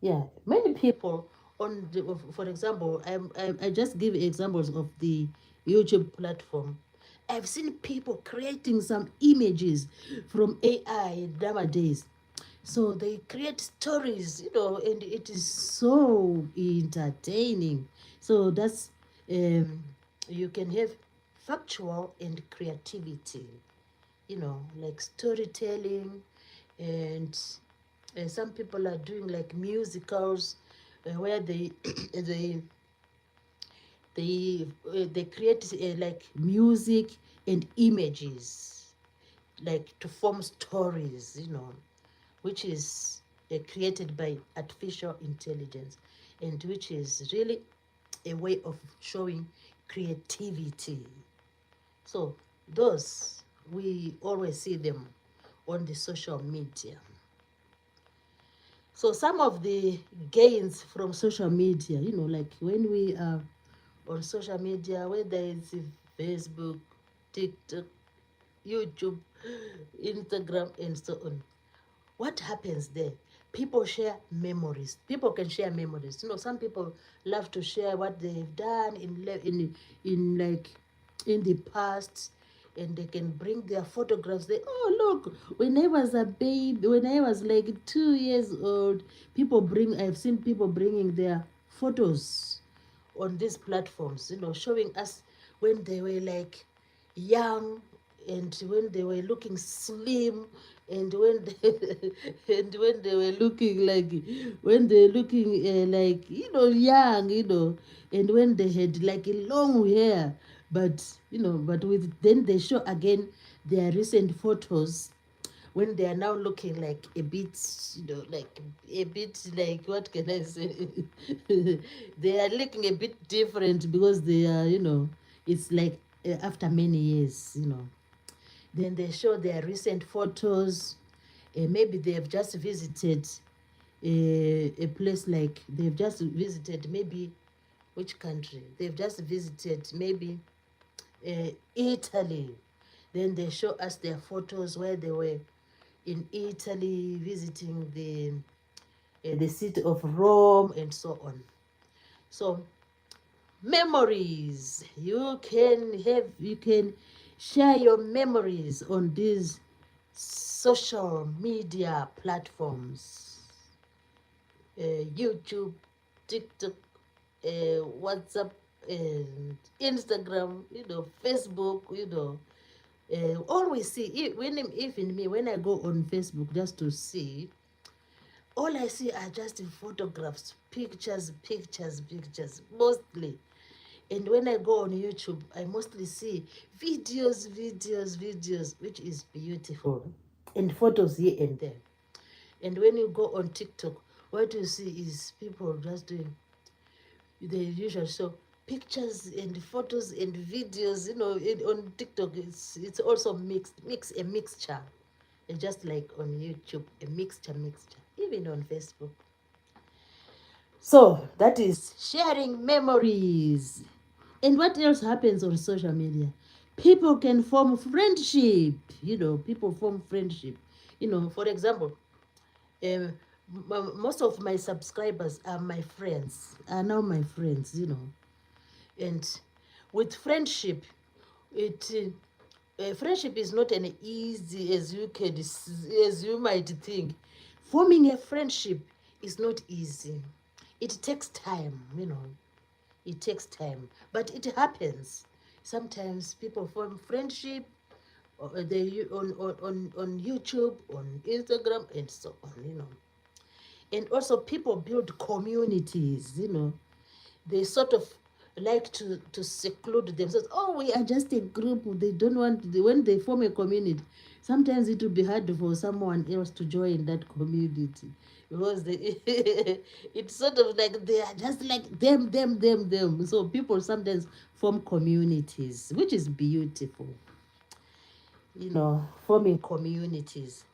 Yeah, many people for example, I just give examples of the YouTube platform. I've seen people creating some images from AI nowadays. So they create stories, and it is so entertaining. So that's you can have factual and creativity, like storytelling, and some people are doing like musicals where they they create like music and images, like to form stories, which is created by artificial intelligence, and which is really a way of showing creativity. So those, we always see them on the social media. So some of the gains from social media, like when we are on social media, whether it's Facebook, TikTok, YouTube, Instagram, and so on. What happens there? People share memories. People can share memories. Some people love to share what they've done in like in the past, and they can bring their photographs. They, oh look, when I was a baby, when I was like 2 years old, I've seen people bringing their photos on these platforms, showing us when they were like young, and when they were looking slim, and when they, and when they were looking like, when they're looking like, young, and when they had like a long hair. But but with then they show again their recent photos when they are now looking like a bit, like a bit, like, what can I say? They are looking a bit different because they are, it's like after many years, Then they show their recent photos. Maybe they have just visited a place, like they've just visited maybe, which country? They've just visited maybe Italy. Then they show us their photos where they were in Italy visiting the city of Rome and so on. So memories, you can share your memories on these social media platforms, YouTube, TikTok, WhatsApp, and Instagram, Facebook, always see, even me, when I go on Facebook just to see, all I see are just photographs, pictures, pictures, pictures, mostly. And when I go on YouTube, I mostly see videos, videos, videos, which is beautiful, and photos here and there. And when you go on TikTok, what you see is people just doing the usual show pictures and photos and videos. On TikTok, it's also a mixture. It's just like on YouTube, a mixture. Even on Facebook. So that is sharing memories. And what else happens on social media? People can form friendship. People form friendship. For example, um, most of my subscribers are my friends, are now my friends, And with friendship, friendship is not an easy as you might think. Forming a friendship is not easy. It takes time, It takes time, but it happens. Sometimes people form friendship, on YouTube, on Instagram, and so on. And also people build communities. They sort of like to seclude themselves. Oh, we are just a group. They don't want, when they form a community, sometimes it will be hard for someone else to join that community, because they it's sort of like they are just like them. So people sometimes form communities, which is beautiful, forming communities.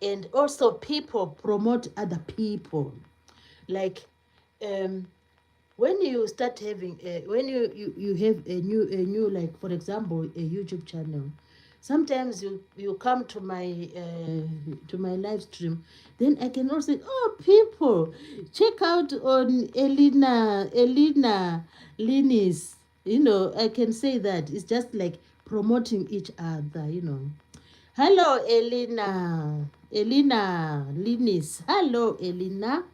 And also people promote other people, like um when you start having when you have a new, like for example, a YouTube channel. Sometimes you come to my live stream, then I can also say, oh, people, check out on Elena Linis. I can say that. It's just like promoting each other. Hello, Elena Linis. Hello, Elena.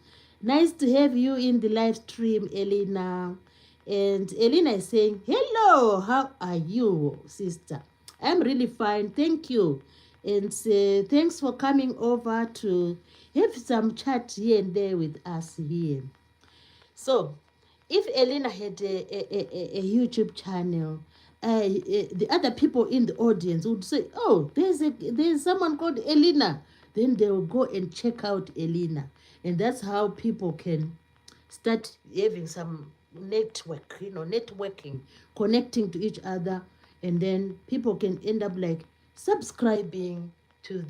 Nice to have you in the live stream, Elena. And Elena is saying, hello, how are you, sister? I'm really fine, thank you. And thanks for coming over to have some chat here and there with us here. So, if Elena had a YouTube channel, the other people in the audience would say, oh, there's someone called Elena. Then they will go and check out Elena. And that's how people can start having some networking, connecting to each other. And then people can end up like subscribing to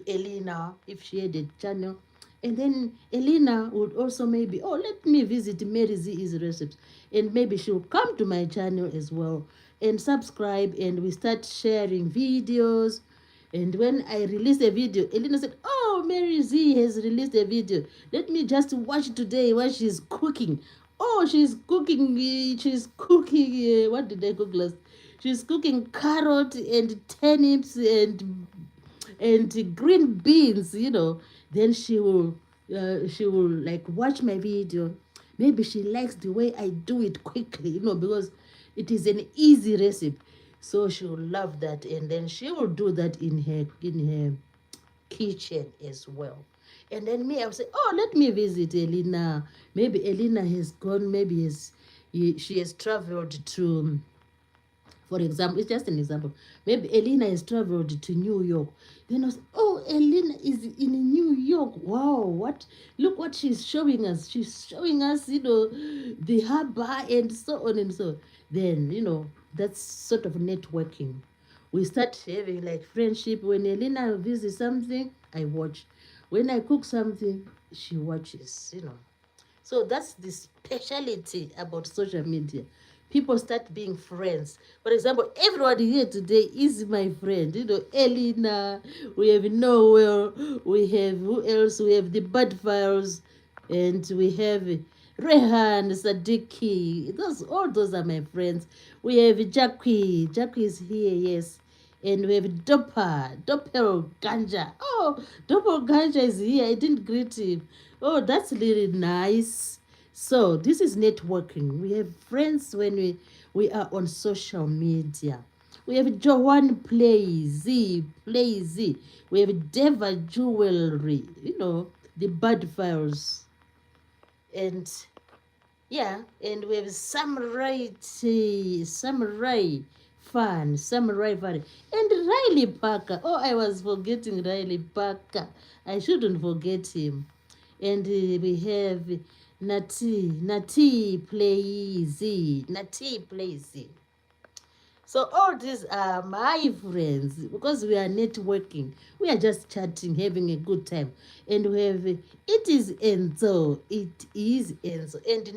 Elena if she had a channel. And then Elena would also maybe, oh, let me visit Mary Z's recipes. And maybe she'll come to my channel as well and subscribe, and we start sharing videos. And when I release a video, Elena said, oh, Mary Z has released a video. Let me just watch today what she's cooking. Oh, she's cooking, what did I cook last? She's cooking carrot and turnips and green beans. Then she will like watch my video. Maybe she likes the way I do it quickly, because it is an easy recipe. So she will love that, and then she will do that in her kitchen as well. And then me, I'll say, oh, let me visit Elena. Maybe Elena has gone, maybe she has traveled to, for example, it's just an example. Maybe Elena has traveled to New York. Then I was, oh, Elena is in New York. Wow, look what she's showing us. She's showing us, the harbor and so on and so on. Then, that's sort of networking. We start having like friendship. When Elena visits something, I watch. When I cook something, she watches. So that's the speciality about social media. People start being friends. For example, everybody here today is my friend. Elena, we have Noel, we have who else? We have the Bad Files, and we have Rehan, Sadiki. All those are my friends. We have Jackie. Jackie is here, yes. And we have Doppelganger. Oh, Doppelganger is here. I didn't greet him. Oh, that's really nice. So this is networking. We have friends when we are on social media. We have Joanne Plays. We have Deva Jewelry. The Bad Files. And yeah, and we have Samurai Fun, and Riley Parker. Oh, I was forgetting Riley Parker. I shouldn't forget him. And we have Nati Plays. So all these are my friends, because we are networking. We are just chatting, having a good time. And we have, it is Enzo. And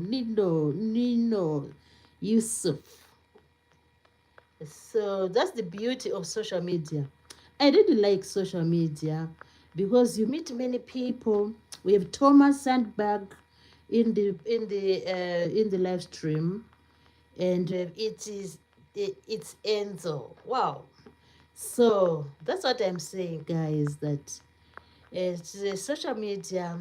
Nino, Yusuf. So that's the beauty of social media. I really like social media because you meet many people. We have Thomas Sandberg in the live stream, and it's Enzo. Wow. So that's what I'm saying, guys. That social media,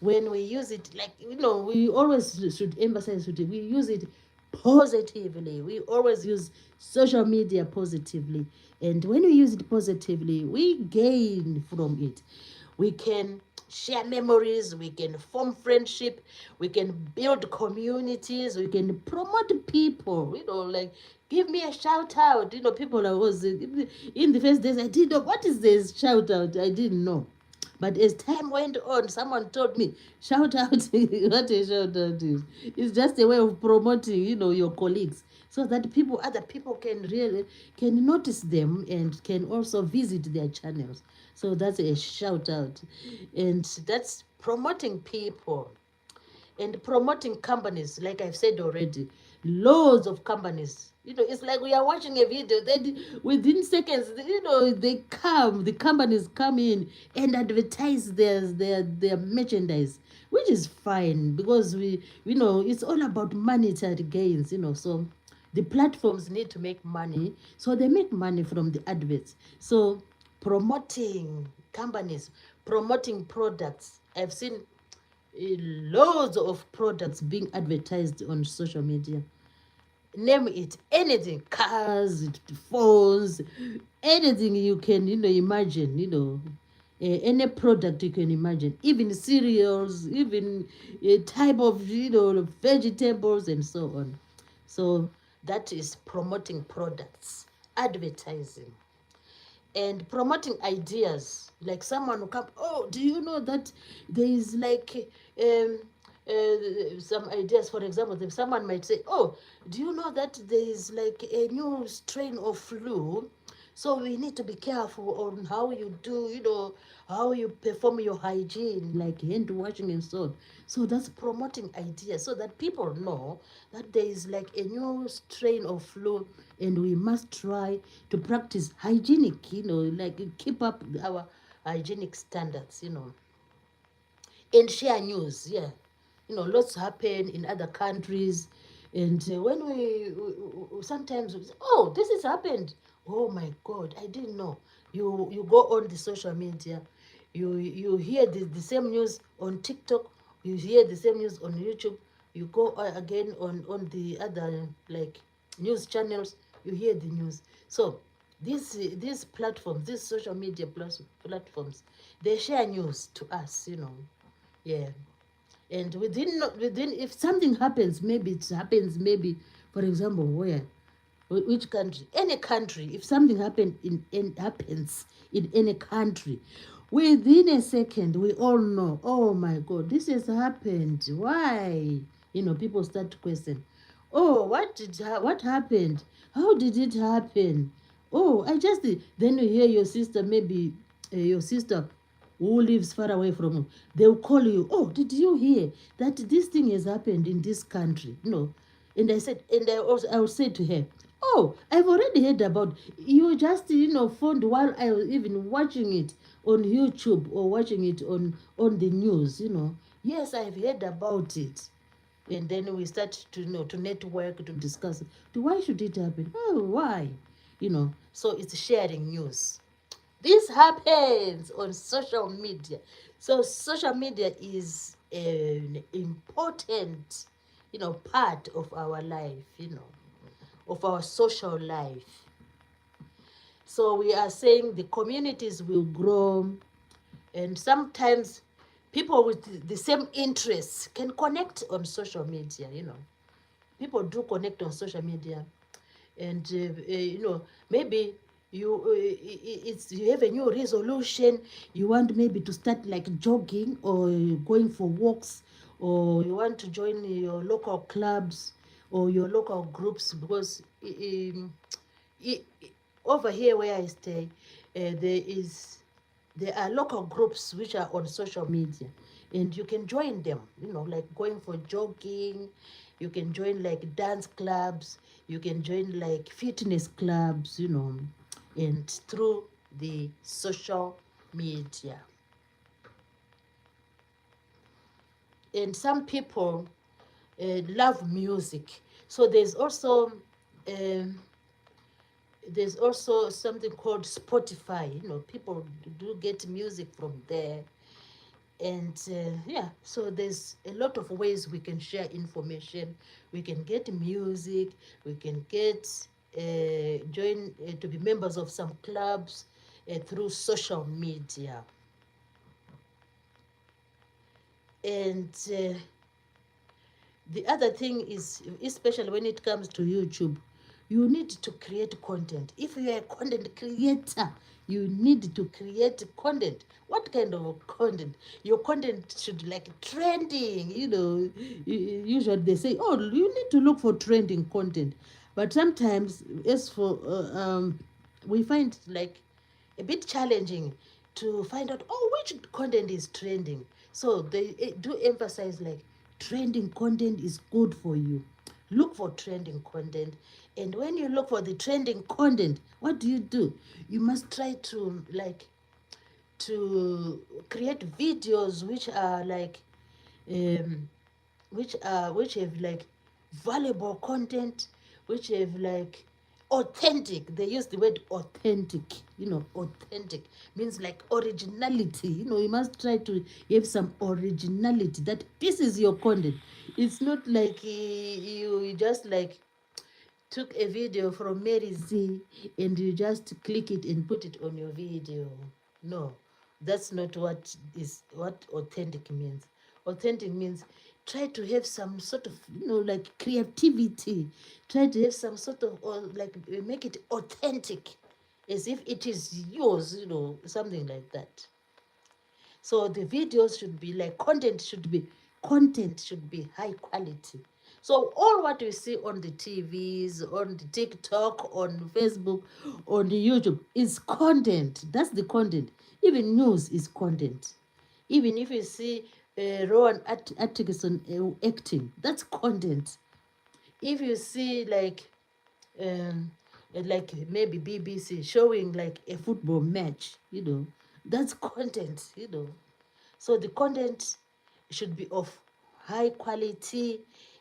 when we use it, like we always should emphasize it. We use it positively. We always use social media positively. And when we use it positively, we gain from it. We can share memories, we can form friendship, we can build communities, we can promote people, like give me a shout out. People are always in the first days, I didn't know what is this shout out. I didn't know. But as time went on, someone told me, shout out, what a shout out is. It's just a way of promoting, your colleagues, so that other people can notice them and can also visit their channels. So that's a shout out. And that's promoting people and promoting companies. Like I've said already, loads of companies. It's like we are watching a video, then within seconds, the companies come in and advertise their merchandise, which is fine, because it's all about monetary gains. So the platforms need to make money, so they make money from the adverts. So promoting companies, promoting products. I've seen loads of products being advertised on social media. Name it, anything, cars, phones, anything you can imagine. Any product you can imagine, even cereals, even a type of vegetables and so on. So that is promoting products, advertising, and promoting ideas. Like someone will come, oh, do you know that there is like some ideas. For example, if someone might say, oh, do you know that there is like a new strain of flu, so we need to be careful on how you do, how you perform your hygiene, like hand washing and so on. So that's promoting ideas, so that people know that there is like a new strain of flu, and we must try to practice hygienic, like keep up our hygienic standards, and share news. Yeah, lots happen in other countries, and when we sometimes we say, oh, this has happened. Oh my God, I didn't know. You go on the social media, you hear the same news on TikTok, you hear the same news on YouTube, you go again on the other like news channels, you hear the news. So these platforms, these social media platforms, they share news to us. Yeah. And within, if something happens, maybe it happens, maybe, for example, where, which country, any country, if something happens in any country, within a second we all know, oh my God, this has happened. Why? People start to question, oh, what happened? How did it happen? Oh, I just did. Then you hear your sister, maybe your sister who lives far away from you, they'll call you, oh, did you hear that this thing has happened in this country? And I will say to her, oh, I've already heard about, you just found while I was even watching it on YouTube or watching it on the news. Yes, I've heard about it. And then we start to network, to discuss, why should it happen? Oh, why? So it's sharing news. This happens on social media. So social media is an important, part of our life, of our social life. So we are saying the communities will grow, and sometimes people with the same interests can connect on social media. People do connect on social media, and maybe you have a new resolution. You want maybe to start like jogging or going for walks, or you want to join your local clubs or your local groups, because over here where I stay, there are local groups which are on social media, and you can join them, like going for jogging. You can join like dance clubs, you can join like fitness clubs, and through the social media. And some people love music, so um, there's also something called Spotify. People do get music from there. And yeah, so there's a lot of ways we can share information. We can get music, we can get join to be members of some clubs through social media. And the other thing is, especially when it comes to YouTube, you need to create content. If you are a content creator, you need to create content. What kind of content? Your content should like trending, usually they say, oh, you need to look for trending content. But sometimes, as for we find like a bit challenging to find out, oh, which content is trending. So they do emphasize like trending content is good for you. Look for trending content. And when you look for the trending content, what do? You must try to like to create videos which are like um which have like valuable content, which have like authentic. They use the word authentic. Authentic means like originality. You must try to have some originality, that this is your content. It's not like you just like took a video from Mary Z and you just click it and put it on your video. No, that's not what authentic means. Authentic means try to have some sort of like creativity. Try to have some sort of, or like make it authentic, as if it is yours. Something like that. So the videos should be like content should be high quality. So all what we see on the TVs, on the TikTok, on Facebook, on the YouTube is content. That's the content. Even news is content. Even if you see Rowan Atkinson acting, that's content. If you see like maybe BBC showing like a football match, that's content. So the content should be of high quality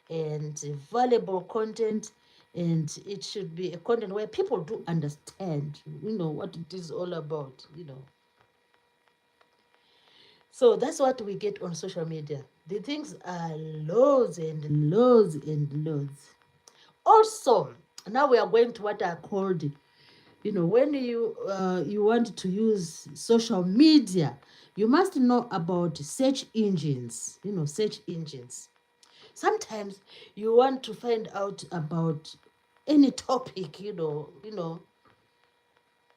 and valuable content, and it should be a content where people do understand, what it is all about. So that's what we get on social media. The things are loads and loads and loads. Also, now we are going to what are called, when you want to use social media, you must know about search engines. Search engines. Sometimes you want to find out about any topic,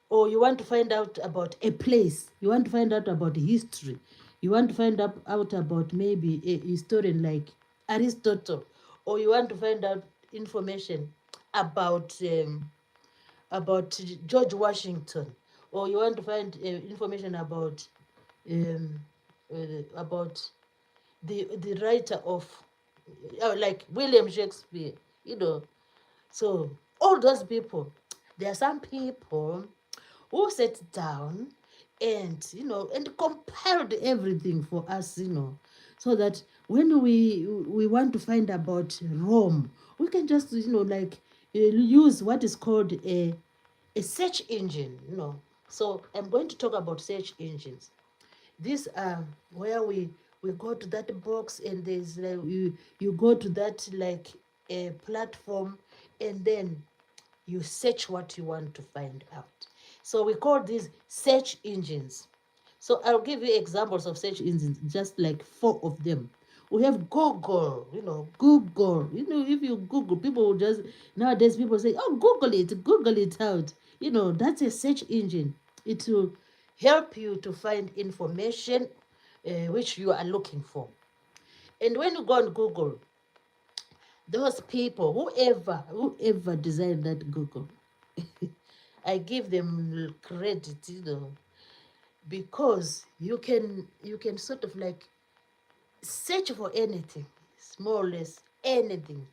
or you want to find out about a place, you want to find out about history, you want to find out about maybe a historian like Aristotle, or you want to find out information about George Washington, or you want to find information um, about the writer of like William Shakespeare, you know. So all those people, there are some people who sat down and compiled everything for us, so that when we want to find about Rome, we can just like use what is called a search engine. So I'm going to talk about search engines. These are where we go to that box, and there's like you go to that like a platform, and then you search what you want to find out. So we call these search engines. So I'll give you examples of search engines, just like 4 of them. We have Google, Google. If you Google, people will just, nowadays people say, oh, Google it out. That's a search engine. It will help you to find information which you are looking for. And when you go on Google, those people, whoever designed that Google, I give them credit, because you can sort of like search for anything, more or less anything.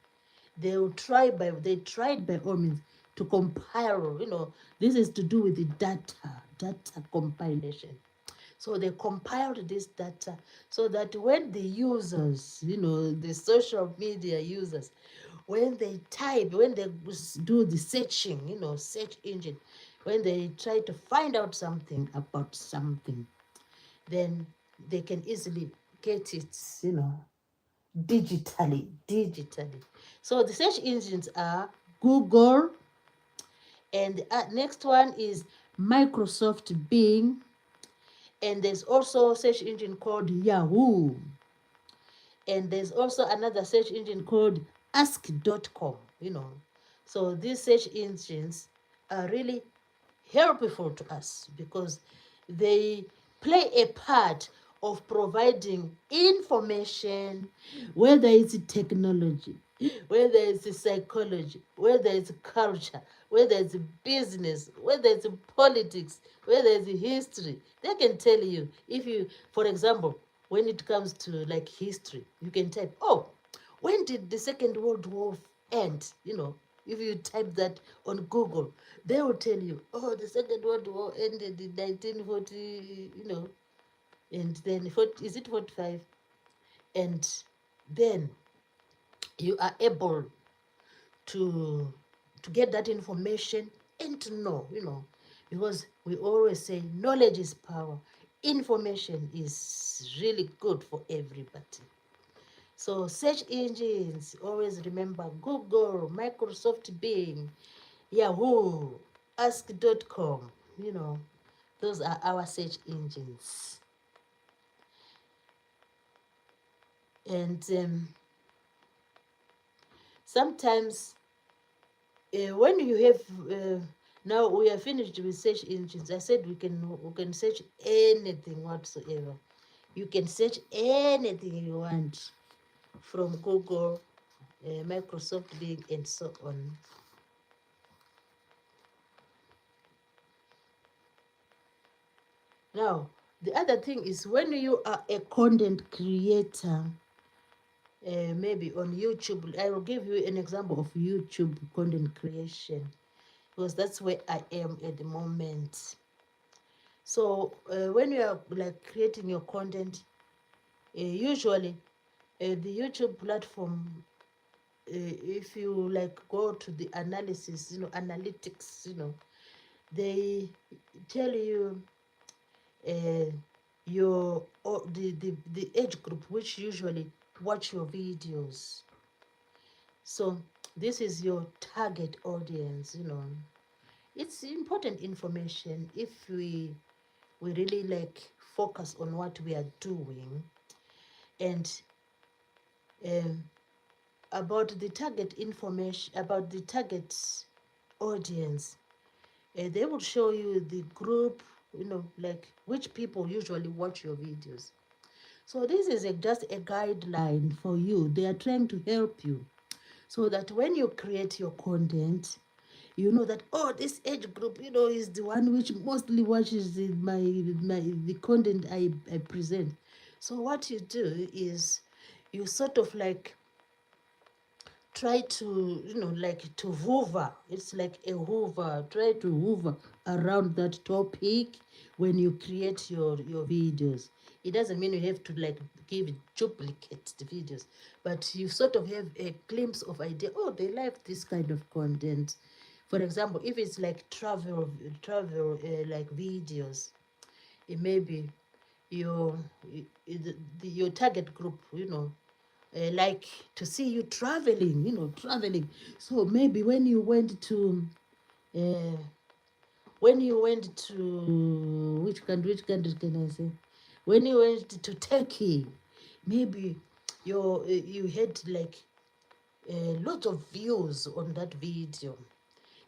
They tried by all means to compile, this is to do with the data compilation. So they compiled this data so that when the users, the social media users, when they type, when they do the searching, search engine, when they try to find out something about something, then they can easily get it, you know, digitally. So the search engines are Google, and the next one is Microsoft Bing, and there's also a search engine called Yahoo, and there's also another search engine called ask.com, you know. So these search engines are really helpful to us because they play a part of providing information, whether it's technology, whether it's psychology, whether it's culture, whether it's business, whether it's politics, whether it's history. They can tell you. If you, for example, when it comes to like history, you can type, oh, when did the Second World War end? You know, if you type that on Google, they will tell you, oh, the Second World War ended in 1940, you know, and then is it 45? And then you are able to get that information and to know, you know, because we always say knowledge is power. Information is really good for everybody. So search engines, always remember Google, Microsoft Bing, Yahoo, ask.com, you know, those are our search engines. And sometimes when you have, now we are finished with search engines, I said we can search anything whatsoever. You can search anything you want from Google, Microsoft Bing, and so on. Now, the other thing is when you are a content creator, maybe on YouTube, I will give you an example of YouTube content creation because that's where I am at the moment. So when you are like creating your content, usually the YouTube platform, if you like go to the analysis, you know, analytics, you know, they tell you your the age group which usually watch your videos. So this is your target audience, you know. It's important information if we really like focus on what we are doing. And um, about the target information, about the target audience, they will show you the group, you know, like which people usually watch your videos. So this is just a guideline for you. They are trying to help you so that when you create your content, you know that, oh, this age group, you know, is the one which mostly watches the content I present. So what you do is you sort of like try to, you know, like to hoover. It's like a hoover. Try to hoover around that topic when you create your videos. It doesn't mean you have to like give it duplicate the videos, but you sort of have a glimpse of idea. Oh, they like this kind of content. For example, if it's like travel like videos, it may be your your target group, you know, like to see you traveling, you know, traveling. So maybe uh, when you went to which country can I say? When you went to Turkey, maybe you had like a lot of views on that video.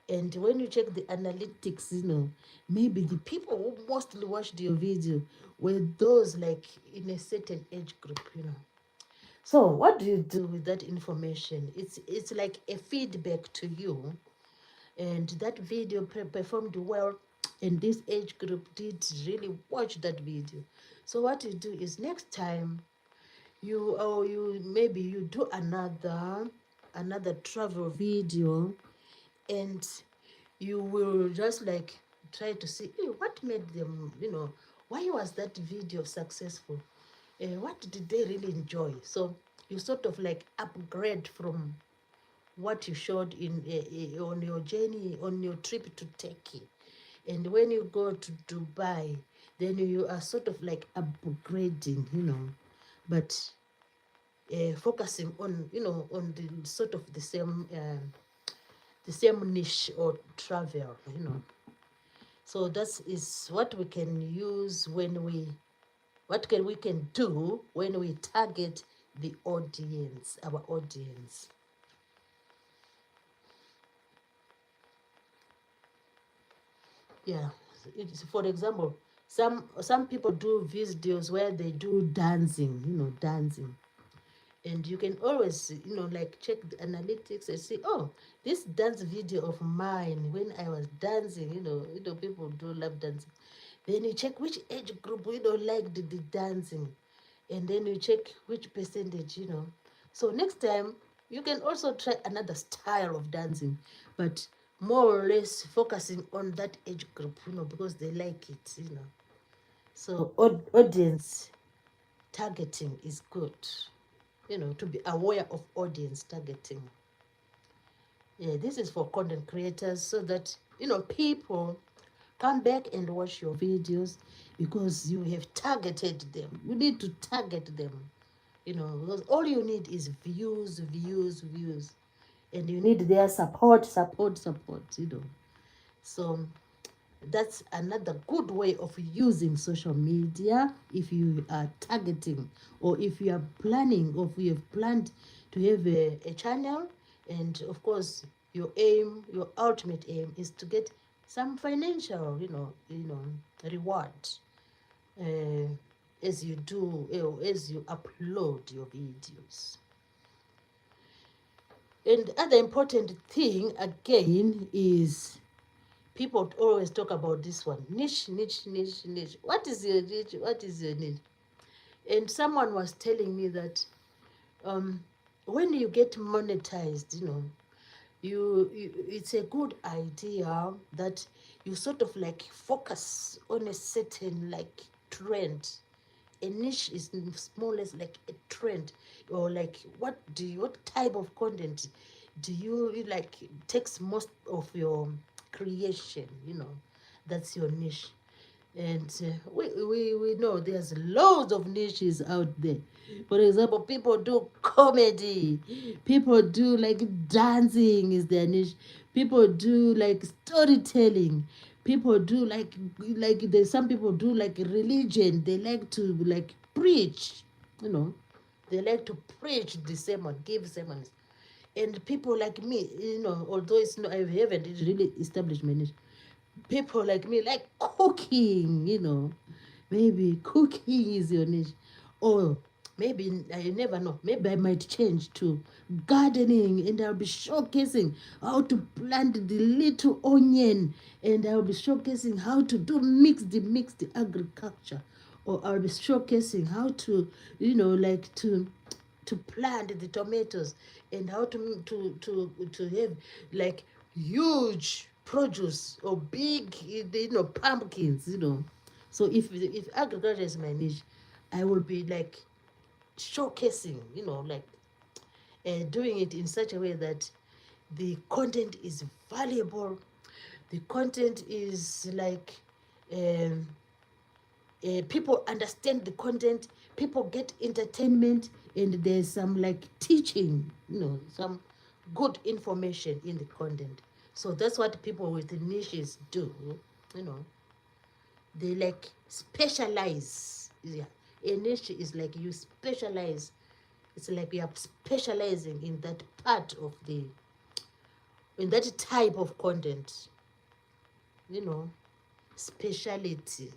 And when you check the analytics, you know, maybe the people who mostly watched your video were those like in a certain age group, you know. So what do you do with that information? It's like a feedback to you, and that video performed well, and this age group did really watch that video. So what you do is next time you maybe you do another travel video, and you will just like try to see, hey, what made them, you know, why was that video successful? What did they really enjoy? So you sort of like upgrade from what you showed in on your journey, on your trip to Turkey. And when you go to Dubai, then you are sort of like upgrading, but focusing on, on the sort of the same niche or travel, So that is what we can use we can do when we target the audience, our audience. Yeah, it's, for example, some people do videos where they do dancing, dancing, and you can always, like check the analytics and see, oh, this dance video of mine when I was dancing, people do love dancing. Then you check which age group liked the dancing, and then you check which percentage. So next time you can also try another style of dancing, but more or less focusing on that age group, because they like it. So audience targeting is good, to be aware of audience targeting. Yeah, this is for content creators, so that people come back and watch your videos because you have targeted them. You need to target them, because all you need is views, views, views, and you need their support, support, support. So that's another good way of using social media if you are targeting, or if you are planning, or if you have planned to have a channel, and of course your ultimate aim is to get some financial reward, uh, as you do, as you upload your videos. And the other important thing again is, people always talk about this one, niche, niche, niche, niche. What is your niche? What is your niche? And someone was telling me that when you get monetized, it's a good idea that you sort of like focus on a certain like trend. A niche is more or less like a trend, or like what type of content do you like takes most of your creation, that's your niche. And we know there's loads of niches out there. For example, people do comedy, people do like dancing is their niche, people do like storytelling, people do like there's some people do like religion, they like to like preach, they like to preach the sermon, give sermons. And people like me, although it's not, I haven't really established my niche, people like me like cooking, maybe cooking is your niche. Or maybe, I never know, maybe I might change to gardening, and I'll be showcasing how to plant the little onion, and I'll be showcasing how to do mixed agriculture. Or I'll be showcasing how to, like to plant the tomatoes, and how to have like huge produce, or big pumpkins. So if agriculture is my niche, I will be like showcasing, like doing it in such a way that the content is valuable, the content is like um, people understand the content, people get entertainment, and there's some like teaching, some good information in the content. So that's what people with the niches do, you know. They like specialize. Yeah. A niche is like you specialize. It's like you are specializing in that part of in that type of content, speciality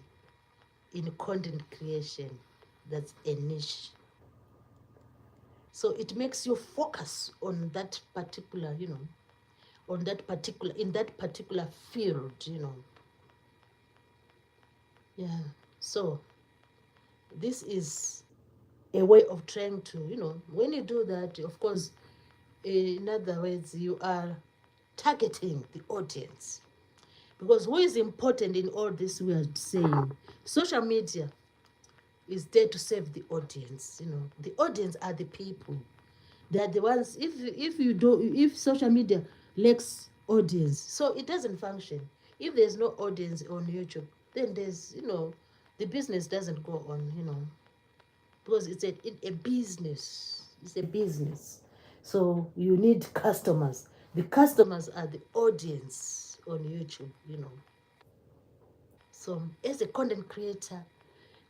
in content creation. That's a niche. So it makes you focus on that particular, on that particular, in that particular field. Yeah. So this is a way of trying to, when you do that, of course, in other words, you are targeting the audience. Because who is important in all this we are saying? Social media is there to serve the audience. The audience are the people. They are the ones. If social media lacks audience, so it doesn't function. If there's no audience on YouTube, then there's the business doesn't go on, because it's a business. It's a business. So you need customers. The customers are the audience on YouTube, So as a content creator,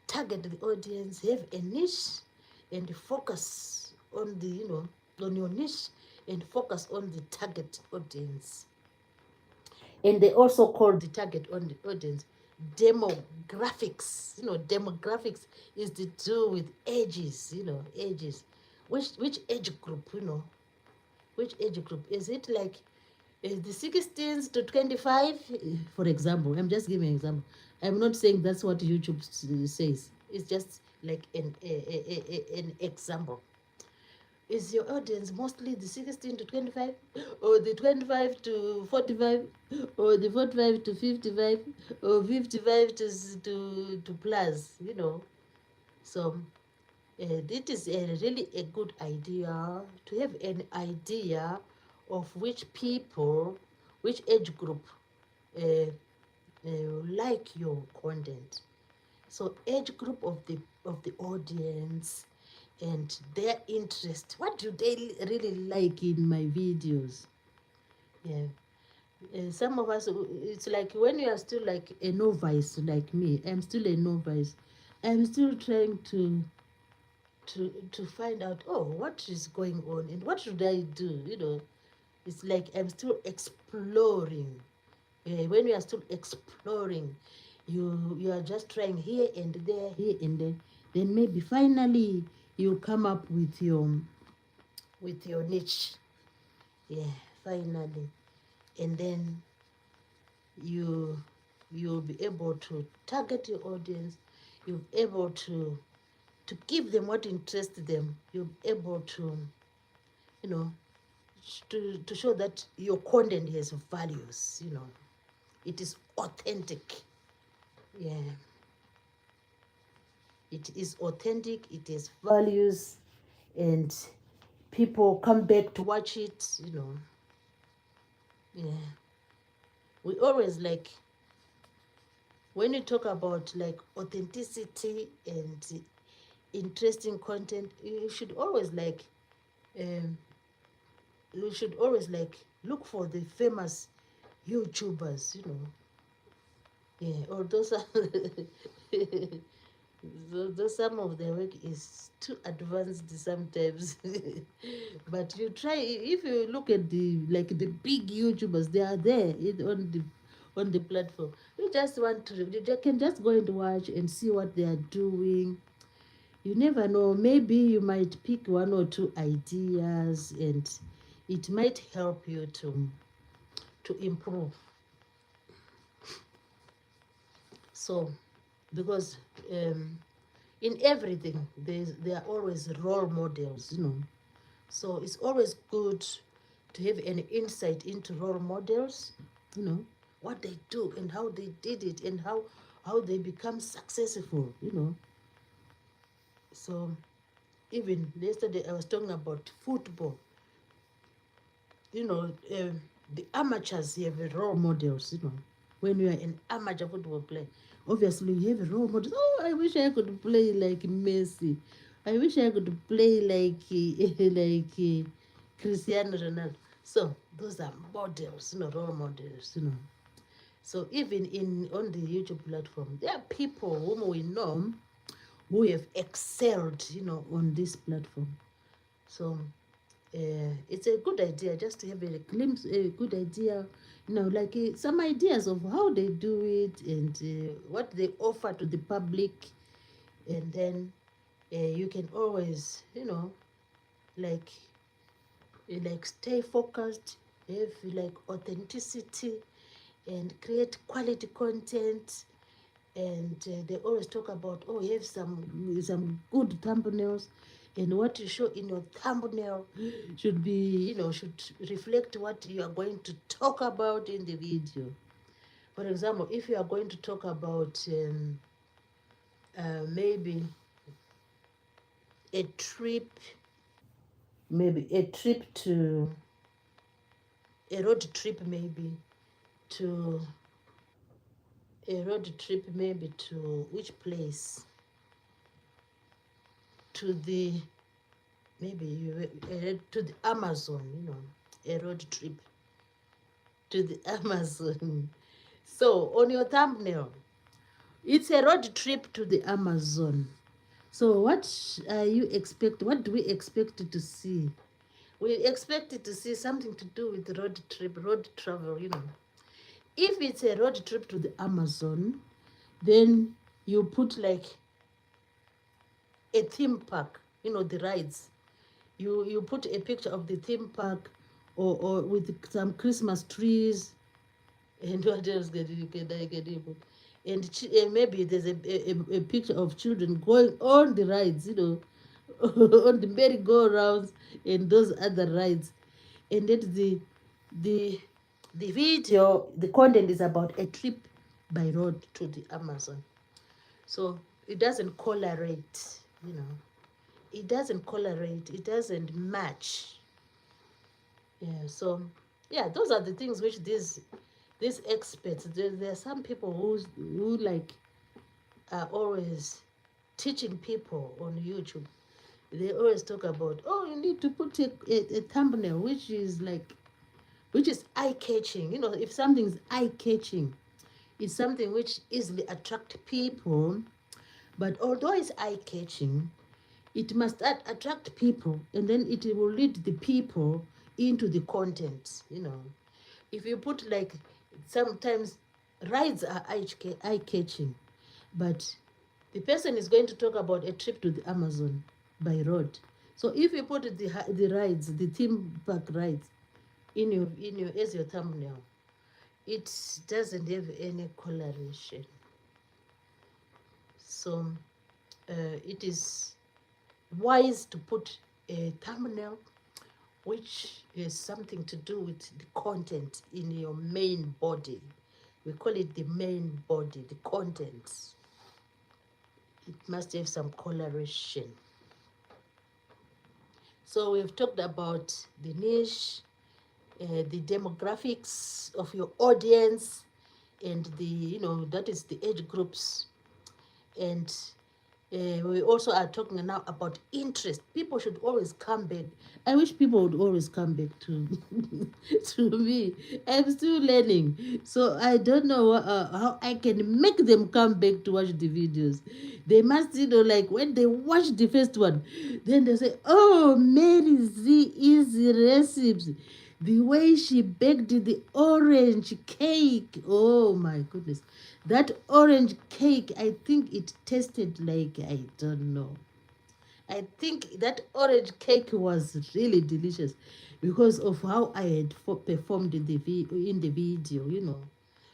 target the audience, have a niche, and focus on the, on your niche, and focus on the target audience. And they also call the target on the audience demographics. Demographics is to do with ages, ages. Which age group, which age group? Is it like the 16s to 25, for example? I'm just giving an example. I'm not saying that's what YouTube says. It's just like an example. Is your audience mostly the 16 to 25, or the 25 to 45, or the 45 to 55, or 55 to plus, So it is really a good idea to have an idea of which people, which age group uh, like your content. So age group of the audience and their interest. What do they really like in my videos? Yeah. Some of us, it's like when you are still like a novice, like me. I'm still a novice. I'm still trying to find out, oh, what is going on and what should I do? It's like I'm still exploring. When you are still exploring, you are just trying here and there, here and there. Then maybe finally you come up with your niche. Yeah, finally. And then you'll be able to target your audience. You'll be able to give them what interests them. You'll be able to, you know, to show that your content has values, It is authentic. Yeah. It is authentic, it has values, and people come back to watch it, Yeah. We always like, when you talk about like authenticity and interesting content, um, you should always like look for the famous YouTubers, Yeah, although some, though some of their work is too advanced sometimes, but you try. If you look at the big YouTubers, they are there on the platform. You just want to, can just go and watch and see what they are doing. You never know. Maybe you might pick one or two ideas, and it might help you to improve. So, because in everything there are always role models, So it's always good to have an insight into role models, what they do and how they did it and how they become successful, So even yesterday I was talking about football. The amateurs have role models, When you are an amateur football player, obviously you have a role model. Oh, I wish I could play like Messi. I wish I could play like Cristiano Ronaldo. So those are models, role models, So even on the YouTube platform, there are people whom we know who have excelled, on this platform. So it's a good idea just to have a glimpse, a good idea, like some ideas of how they do it and what they offer to the public. And then you can always, like stay focused, have like authenticity, and create quality content. And they always talk about, oh, you have some good thumbnails, and what you show in your thumbnail should be, should reflect what you are going to talk about in the video. For example, if you are going to talk about maybe a trip, to a road trip, maybe to a road trip, maybe to which place? To the, maybe to the Amazon, a road trip to the Amazon. So on your thumbnail, it's a road trip to the Amazon. So what what do we expect to see? We expect to see something to do with road trip, road travel. If it's a road trip to the Amazon, then you put like a theme park, the rides. You put a picture of the theme park, or with some Christmas trees, and what else can you put? And maybe there's a picture of children going on the rides, on the merry-go-rounds and those other rides. And then the the video, the content is about a trip by road to the Amazon. So it doesn't correlate, it doesn't correlate, it doesn't match. Yeah, so yeah, those are the things which these experts, there are some people who like are always teaching people on YouTube. They always talk about, oh, you need to put a thumbnail which is eye-catching. If something's eye-catching, it's something which easily attract people. But although it's eye-catching, it must attract people, and then it will lead the people into the content. If you put like, sometimes rides are eye-catching, but the person is going to talk about a trip to the Amazon by road. So if you put the rides, the theme park rides, in your as your thumbnail, it doesn't have any correlation. So it is wise to put a thumbnail which has something to do with the content in your main body. We call it the main body, the content. It must have some correlation. So we've talked about the niche, the demographics of your audience, and that is the age groups. And we also are talking now about interest. People should always come back. I wish people would always come back to to me. I'm still learning, so I don't know how I can make them come back to watch the videos. They must, like when they watch the first one, then they say, "Oh, Mary Z easy recipes." The way she baked the orange cake. Oh my goodness. That orange cake, I think it tasted like, I don't know. I think that orange cake was really delicious because of how I had performed in the video.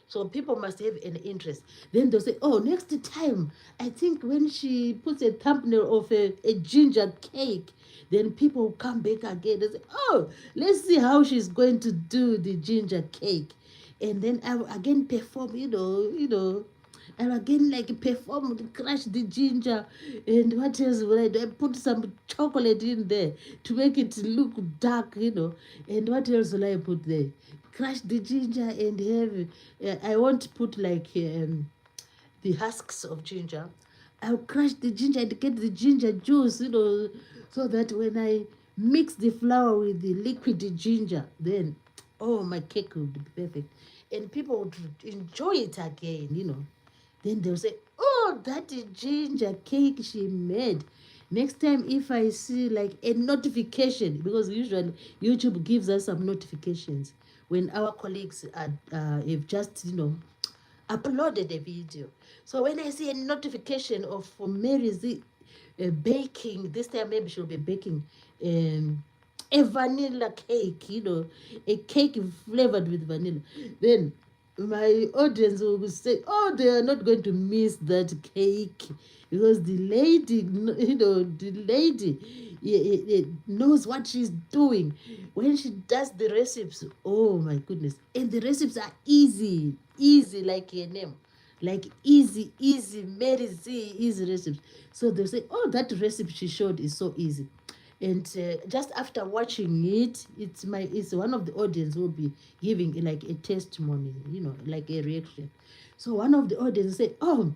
So people must have an interest. Then they'll say, oh, next time, I think when she puts a thumbnail of a ginger cake, then people will come back again. They say, oh, let's see how she's going to do the ginger cake. And then I will again perform, and again like perform, crush the ginger. And what else will I do? I put some chocolate in there to make it look dark. And what else will I put there? Crush the ginger and have, I won't put like the husks of ginger. I'll crush the ginger and get the ginger juice, so that when I mix the flour with the liquid ginger, then, oh, my cake will be perfect. And people would enjoy it again. Then they'll say, oh, that is ginger cake she made. Next time, if I see like a notification, because usually YouTube gives us some notifications when our colleagues have just, uploaded a video. So when I see a notification of Mary Z baking, this time maybe she'll be baking a vanilla cake, a cake flavored with vanilla, then my audience will say, oh, they are not going to miss that cake, because the lady, knows what she's doing when she does the recipes. Oh my goodness. And the recipes are easy like your name, like easy Mary Z easy recipes. So they'll say, oh, that recipe she showed is so easy. And just after watching it, it's one of the audience will be giving like a testimony, like a reaction. So one of the audience said, "Oh,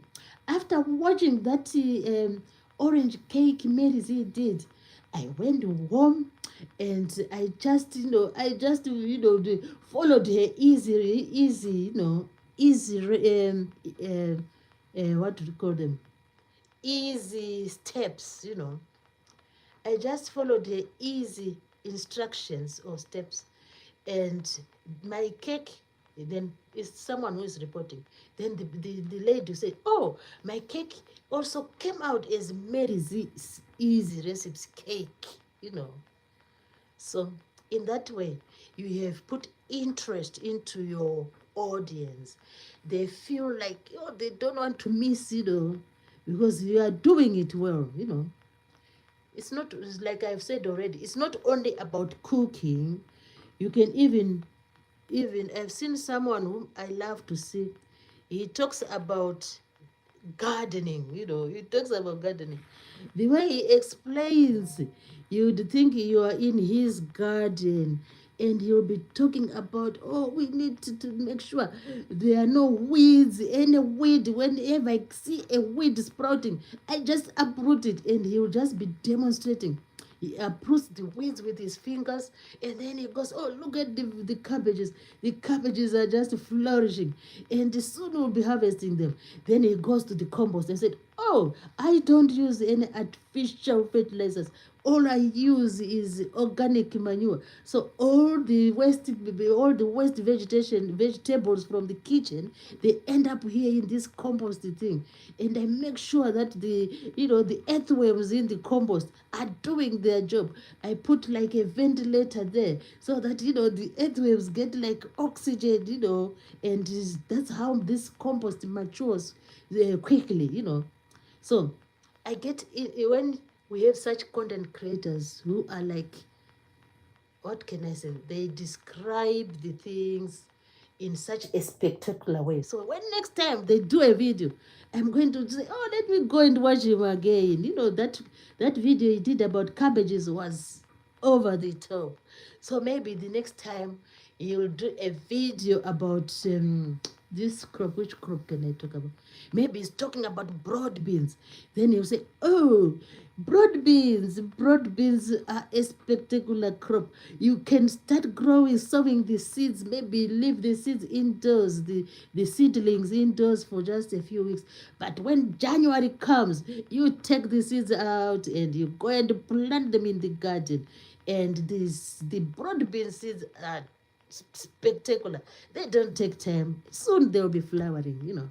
after watching that orange cake Mary Z did, I went home and I just followed her easy, what do you call them? Easy steps. I just followed the easy instructions or steps, and my cake." Then it's someone who is reporting. Then the lady said, "Oh, my cake also came out as Mary Z's easy recipes cake. So in that way, you have put interest into your audience. They feel like, they don't want to miss, because you are doing it well. It's not, like I've said already, it's not only about cooking. You can even I've seen someone whom I love to see. He talks about gardening. He talks about gardening. The way he explains, you'd think you are in his garden, and he'll be talking about, "Oh, we need to make sure there are no weeds. Any weed, whenever I see a weed sprouting, I just uproot it." And he'll just be demonstrating. He uproots the weeds with his fingers, and then he goes, "Oh, look at the cabbages. The cabbages are just flourishing, and soon we'll be harvesting them." Then he goes to the compost and said, "Oh, I don't use any artificial fertilizers. All I use is organic manure. So all the waste vegetables from the kitchen, they end up here in this compost thing. And I make sure that the earthworms in the compost are doing their job. I put like a ventilator there so that the earthworms get like oxygen, and that's how this compost matures quickly. So I get it when we have such content creators who are like, what can I say? They describe the things in such a spectacular way. So when next time they do a video, I'm going to say, "Oh, let me go and watch him again." That video he did about cabbages was over the top. So maybe the next time he'll do a video about this crop. Which crop can I talk about? Maybe he's talking about broad beans. Then he'll say, "Oh, broad beans are a spectacular crop. You can start sowing the seeds, maybe leave the seeds indoors, the seedlings indoors for just a few weeks. But when January comes, you take the seeds out and you go and plant them in the garden. And the broad bean seeds are spectacular. They don't take time. Soon they'll be flowering.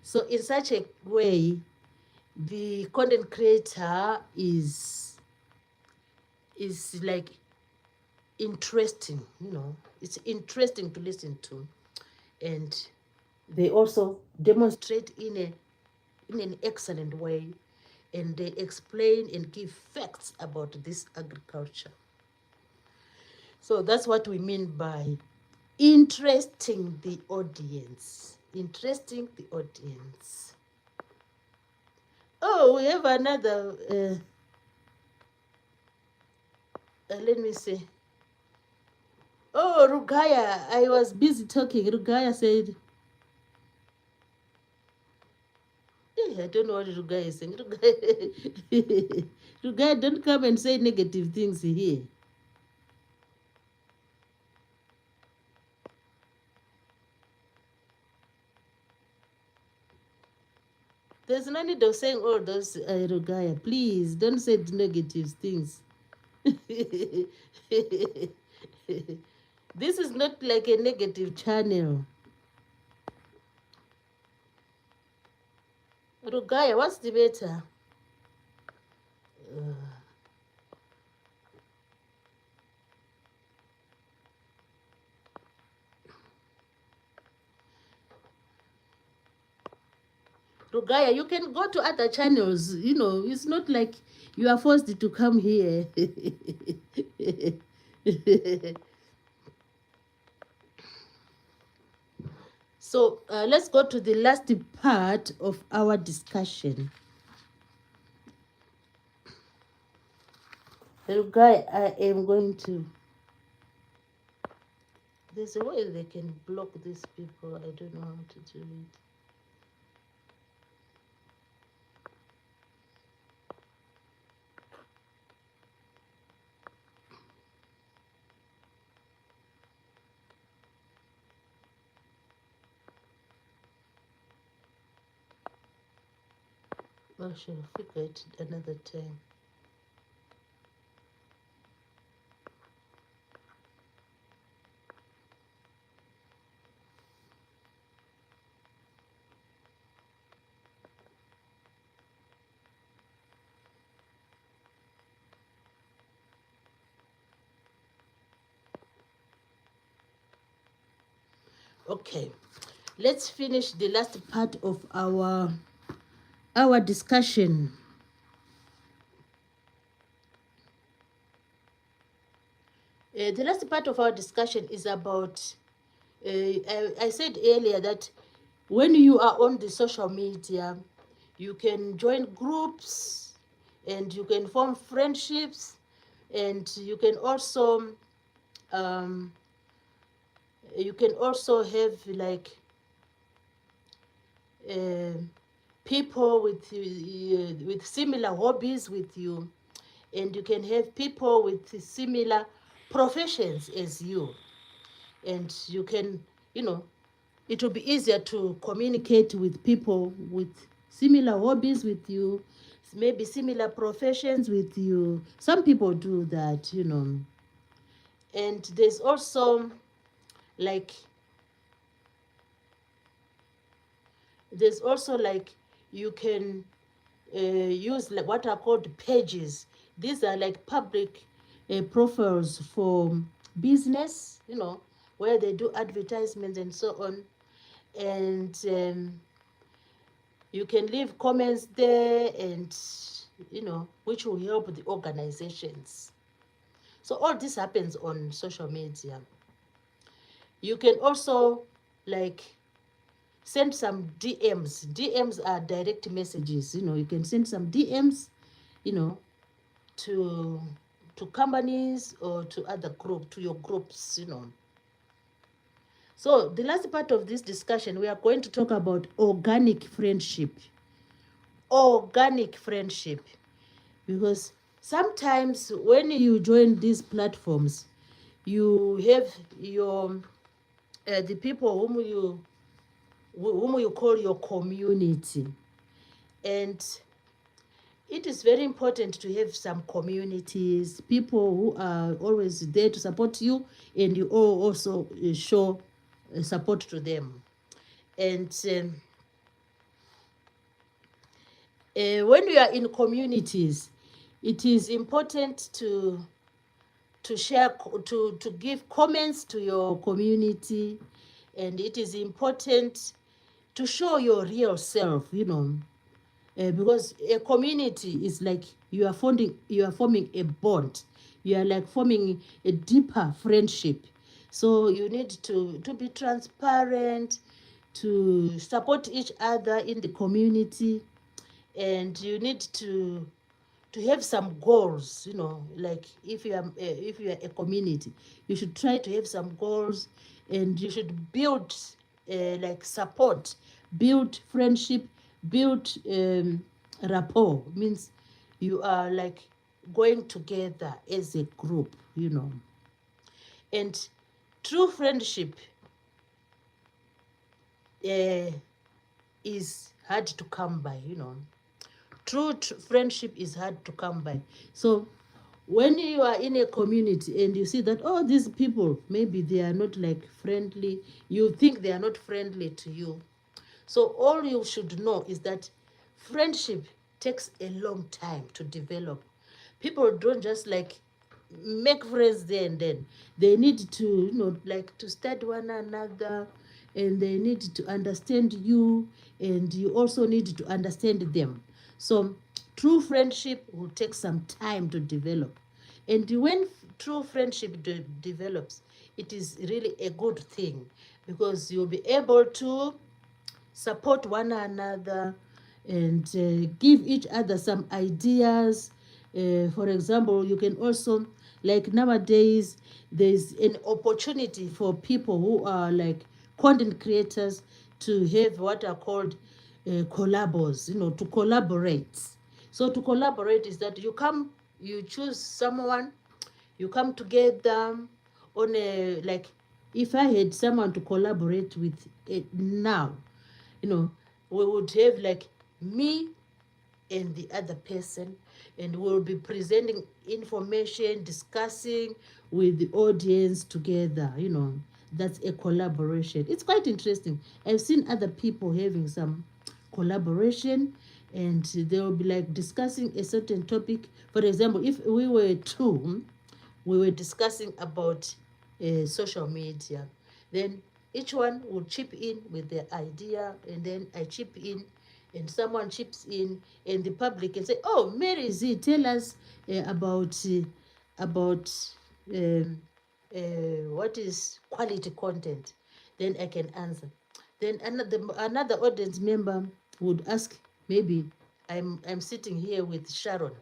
So in such a way, the content creator is like interesting. It's interesting to listen to, and they also demonstrate in an excellent way, and they explain and give facts about this agriculture. So that's what we mean by interesting the audience. Interesting the audience. Oh, we have another. Let me see. Oh, Rugaya, I was busy talking. Rugaya said, I don't know what Rugaya is saying. Rugaya, don't come and say negative things here. There's no need of saying all those, Rugaya. Please, don't say negative things. This is not like a negative channel. Rugaya, what's the matter? Rugaya, you can go to other channels. It's not like you are forced to come here. So let's go to the last part of our discussion. Guy, I am going to. There's a way they can block these people. I don't know how to do it. I shall figure it another time. Okay, let's finish the last part of our discussion. The last part of our discussion is about. I said earlier that when you are on the social media, you can join groups and you can form friendships, and you can also um, have like uh, people with similar hobbies with you, and you can have people with similar professions as you, and you can, you know, it will be easier to communicate with people with similar hobbies with you, maybe similar professions with you. Some people do that, you know. And there's also like you can use like what are called pages. These are like public profiles for business, you know, where they do advertisements and so on. And you can leave comments there, and you know, which will help the organizations. So all this happens on social media. You can also like send some DMs. DMs are direct messages. You know, you can send some DMs, you know, to companies or to other to your groups, you know. So the last part of this discussion, we are going to talk about organic friendship. Organic friendship. Because sometimes when you join these platforms, you have your the people whom you call your community, and it is very important to have some communities, people who are always there to support you, and you also show support to them. And when you are in communities, it is important to share, to give comments to your community, and it is important to show your real self, you know, because a community is like you are forming a bond, you are like forming a deeper friendship. So you need to be transparent, to support each other in the community, and you need to have some goals, you know, like if you are a community, you should try to have some goals, and you should build like support, build friendship, build rapport. Means you are like going together as a group, you know. And true friendship uh, is hard to come by, you know. True friendship is hard to come by. So when you are in a community and you see that, oh, these people, maybe they are not like friendly, you think they are not friendly to you. So all you should know is that friendship takes a long time to develop. People don't just like make friends there and then. They need to, you know, like to study one another, and they need to understand you, and you also need to understand them. So true friendship will take some time to develop. And when true friendship develops, it is really a good thing, because you'll be able to support one another, and give each other some ideas, For example, you can also, like nowadays, there's an opportunity for people who are like content creators to have what are called collabos, to collaborate. So to collaborate is that you choose someone, you come together on a, like, if I had someone to collaborate with now, you know, we would have like me and the other person, and we'll be presenting information, discussing with the audience together. That's a collaboration. It's quite interesting. I've seen other people having some collaboration, and they'll be like discussing a certain topic. For example, if we were two, we were discussing about social media, then each one would chip in with their idea, and then I chip in, and someone chips in, and the public can say, oh, Mary Z, tell us about um, what is quality content. Then I can answer. Then another audience member would ask, maybe I'm sitting here with Sharon.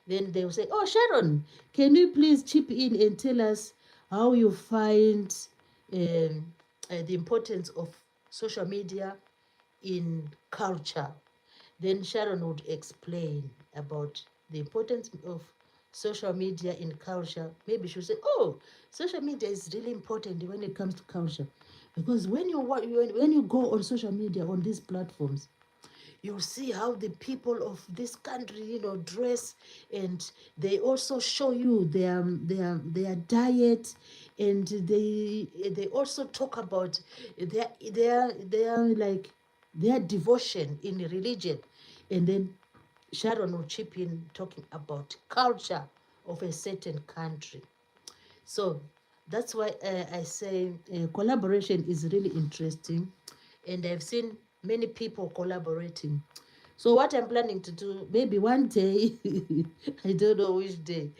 Then they will say, oh, Sharon, can you please chip in and tell us how you find the importance of social media in culture? Then Sharon would explain about the importance of social media in culture. Maybe she'll say, oh, social media is really important when it comes to culture. Because when you go on social media, on these platforms, you'll see how the people of this country, dress, and they also show you their diet, and they also talk about their like their devotion in religion. And then Sharon will chip in talking about culture of a certain country. So that's why I say collaboration is really interesting, and I've seen many people collaborating. So what I'm planning to do, maybe one day, I don't know which day,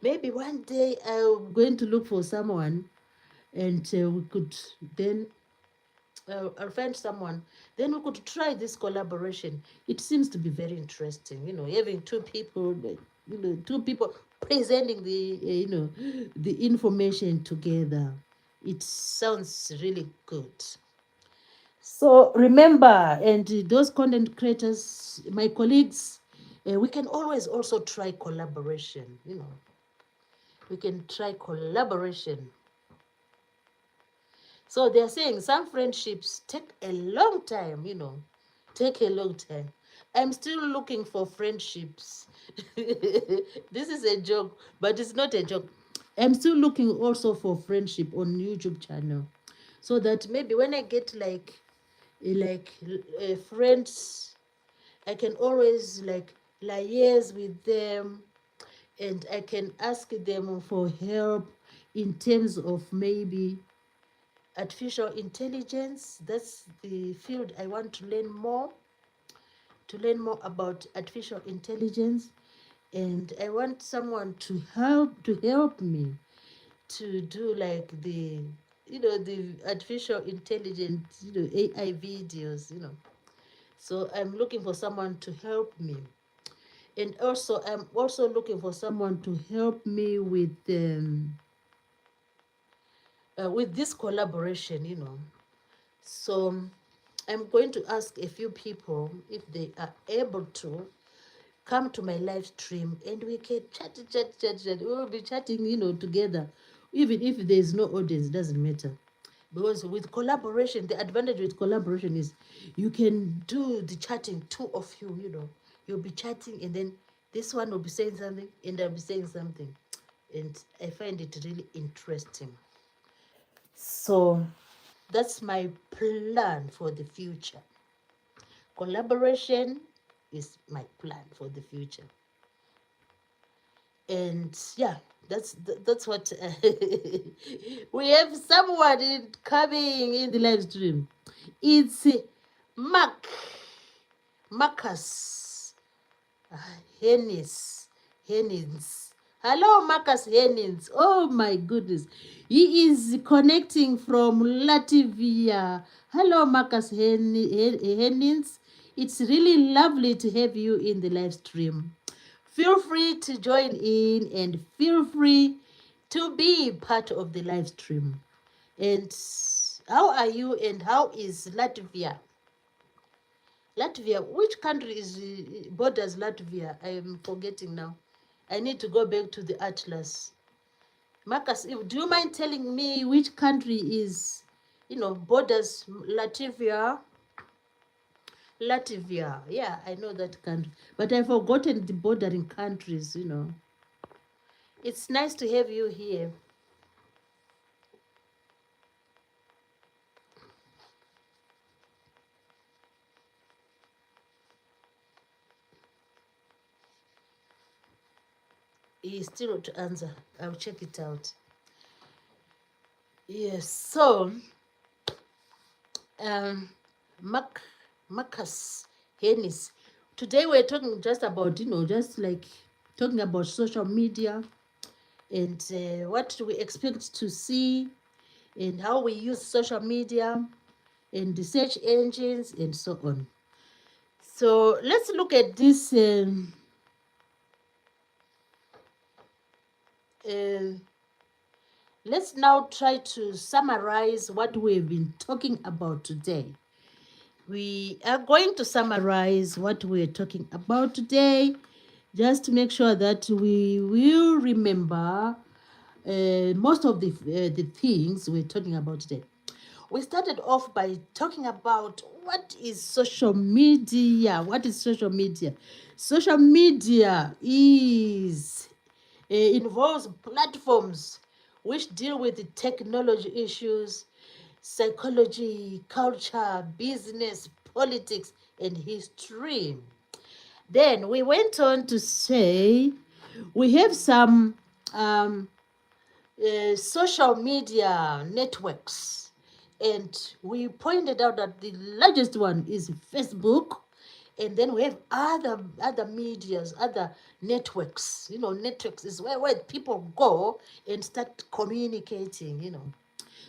maybe one day I'm going to look for someone, and we could then, I'll find someone, then we could try this collaboration. It seems to be very interesting, having two people, two people presenting the information together. It sounds really good. So remember, and those content creators, my colleagues, we can always also try collaboration. We can try collaboration. So they're saying some friendships take a long time, take a long time. I'm still looking for friendships. This is a joke, but it's not a joke. I'm still looking also for friendship on YouTube channel, so that maybe when I get friends, I can always like liaise with them, and I can ask them for help in terms of maybe artificial intelligence. That's the field I want to learn more about artificial intelligence, and I want someone to help me to do like the artificial intelligence, AI videos. So I'm looking for someone to help me, and also I'm also looking for someone to help me with this collaboration. So I'm going to ask a few people if they are able to come to my live stream, and we can chat. We will be chatting, together. Even if there's no audience, doesn't matter. Because with collaboration, the advantage with collaboration is you can do the chatting, two of you, you'll be chatting, and then this one will be saying something, and I'll be saying something. And I find it really interesting. So that's my plan for the future. Collaboration is my plan for the future. And yeah, that's what we have someone coming in the live stream. It's Marcus Hennings. Hello, Marcus Hennings. Oh my goodness. He is connecting from Latvia. Hello, Marcus Hennings. It's really lovely to have you in the live stream. Feel free to join in and feel free to be part of the live stream. And how are you and how is Latvia? Latvia, which country is borders Latvia? I am forgetting now. I need to go back to the atlas. Marcus, do you mind telling me which country is, borders Latvia? Latvia, yeah, I know that country, but I've forgotten the bordering countries. It's nice to have you here. He's still to answer. I'll check it out. Yes, so Marcus Hennis. Today we're talking just about, just like talking about social media and what we expect to see and how we use social media and the search engines and so on. So let's look at this. Let's now try to summarize what we've been talking about today. We are going to summarize what we're talking about today, just to make sure that we will remember most of the things we're talking about today. We started off by talking about what is social media. What is social media? Social media is involves platforms which deal with the technology issues, psychology, culture, business, politics, and history. Then we went on to say we have some social media networks, and we pointed out that the largest one is Facebook, and then we have other medias, other networks. Networks is where people go and start communicating.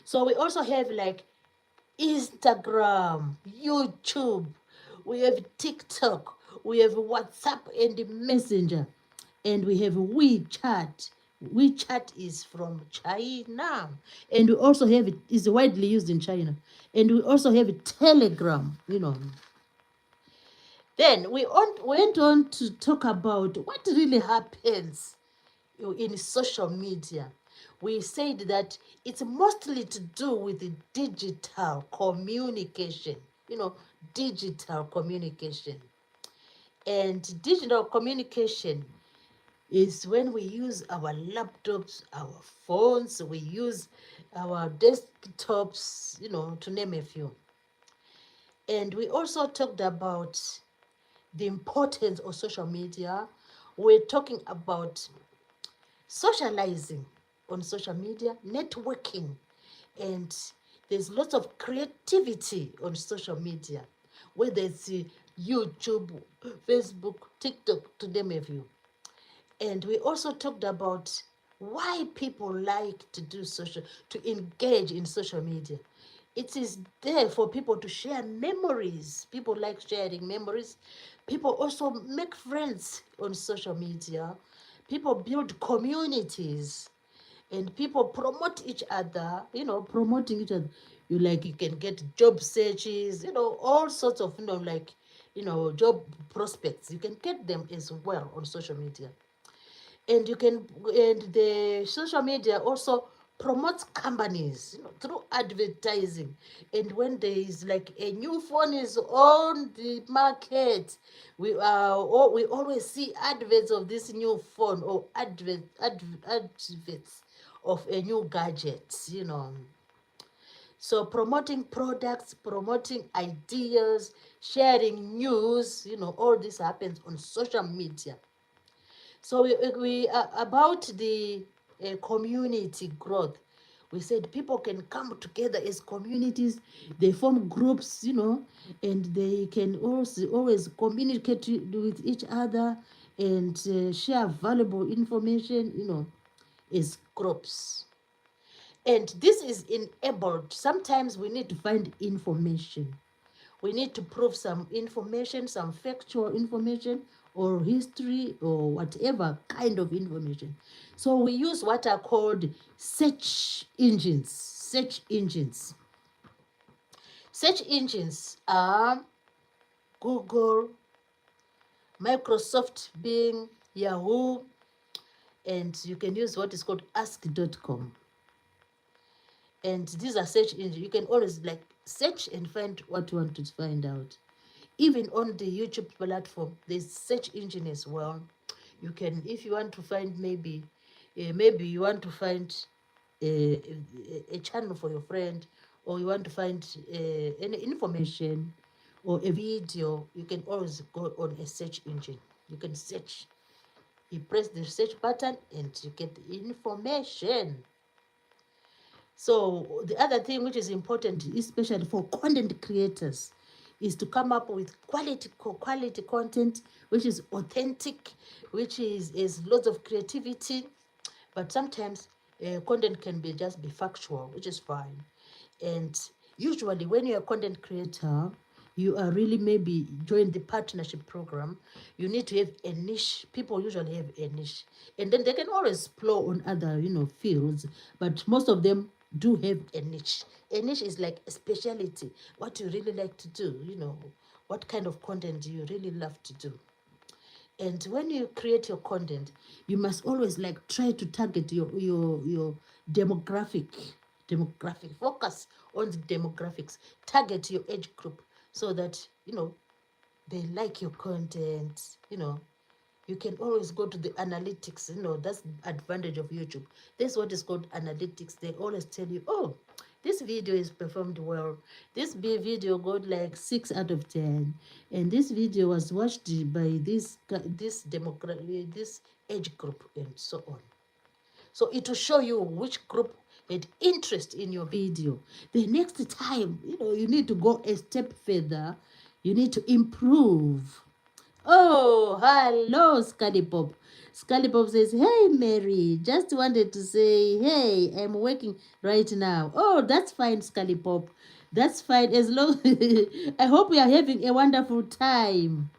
So we also have like Instagram, YouTube, we have TikTok, we have WhatsApp and Messenger, and we have WeChat. WeChat is from China, and we also have it is widely used in China, and we also have Telegram. Then we went on to talk about what really happens in social media. We said that it's mostly to do with the digital communication, digital communication. And digital communication is when we use our laptops, our phones, we use our desktops, to name a few. And we also talked about the importance of social media. We're talking about socializing on social media, networking, and there's lots of creativity on social media, whether it's YouTube, Facebook, TikTok, to name a few. And we also talked about why people like to engage in social media. It is there for people to share memories. People like sharing memories. People also make friends on social media. People build communities, and people promote each other, promoting each other. You can get job searches, all sorts of, job prospects. You can get them as well on social media. And the social media also promotes companies, through advertising. And when there is like a new phone is on the market, we always see adverts of this new phone, or adverts of a new gadget. So promoting products, promoting ideas, sharing news, all this happens on social media. So we about the community growth. We said people can come together as communities. They form groups, and they can also always communicate with each other and share valuable information, as groups. And this is enabled. Sometimes we need to find information. We need to prove some information, some factual information or history or whatever kind of information. So we use what are called search engines. Search engines are Google, Microsoft, Bing, Yahoo, and you can use what is called ask.com. And these are search engines. You can always like search and find what you want to find out. Even on the YouTube platform, there's search engine as well. You can, if you want to find maybe you want to find a channel for your friend, or you want to find any information or a video, you can always go on a search engine. You can search. You press the search button and you get the information. So the other thing which is important, especially for content creators, is to come up with quality content, which is authentic, which is lots of creativity. But sometimes content can just be factual, which is fine. And usually when you're a content creator, you are really maybe join the partnership program, you need to have a niche. People usually have a niche, and then they can always explore on other fields, but most of them do have a niche. A niche is like a specialty, what you really like to do, what kind of content you really love to do. And when you create your content, you must always like try to target your demographic. Focus on the demographics. Target your age group so that they like your content. You can always go to the analytics. That's the advantage of YouTube. This is what is called analytics. They always tell you, oh, this video is performed well. This video got like 6 out of 10, and this video was watched by this demographic, this age group, and so on. So it will show you which group had interest in your video. The next time, you need to go a step further. You need to improve. Oh, hello, Scullipop. Scullipop says, hey, Mary, just wanted to say, hey, I'm working right now. Oh, that's fine, Scullipop. That's fine. As long I hope we are having a wonderful time.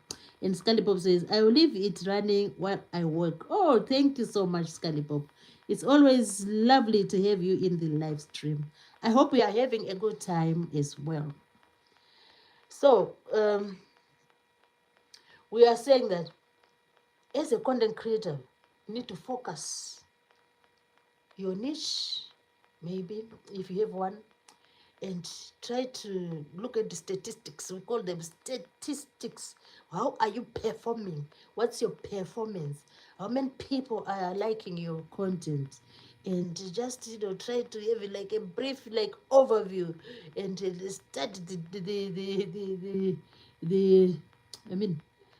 And Scullipop says, I will leave it running while I work. Oh, thank you so much, Scullipop. It's always lovely to have you in the live stream. I hope we are having a good time as well. So, we are saying that as a content creator, you need to focus your niche, maybe if you have one, and try to look at the statistics. We call them statistics. How are you performing? What's your performance? How many people are liking your content? And just try to have like a brief overview, and start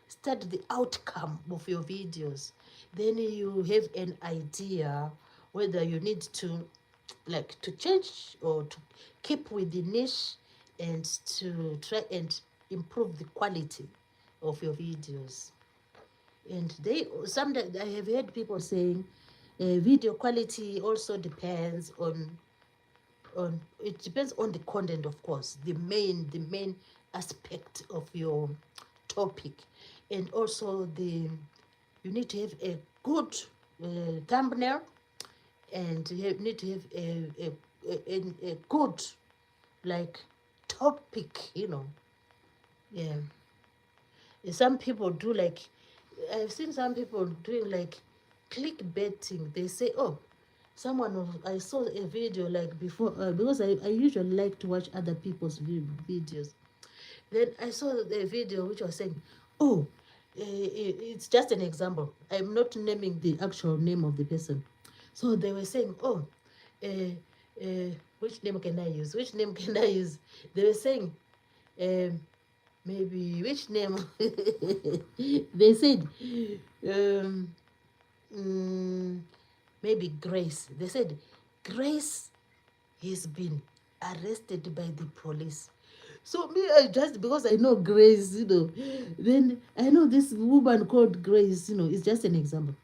start the outcome of your videos. Then you have an idea whether you need to change or to keep with the niche, and to try and improve the quality of your videos. And sometimes I have heard people saying video quality also depends on it depends on the content, of course, the main aspect of your topic. And also you need to have a good thumbnail, and you need to have a good topic. Yeah. Some people do I've seen some people doing clickbaiting. They say, oh, I saw a video before, because I usually like to watch other people's videos. Then I saw the video which was saying, oh, it's just an example. I'm not naming the actual name of the person. So they were saying, oh, which name can I use? Which name can I use? They were saying, maybe, which name? They said, maybe Grace. They said, Grace has been arrested by the police. So me, just because I know Grace, then I know this woman called Grace, it's just an example.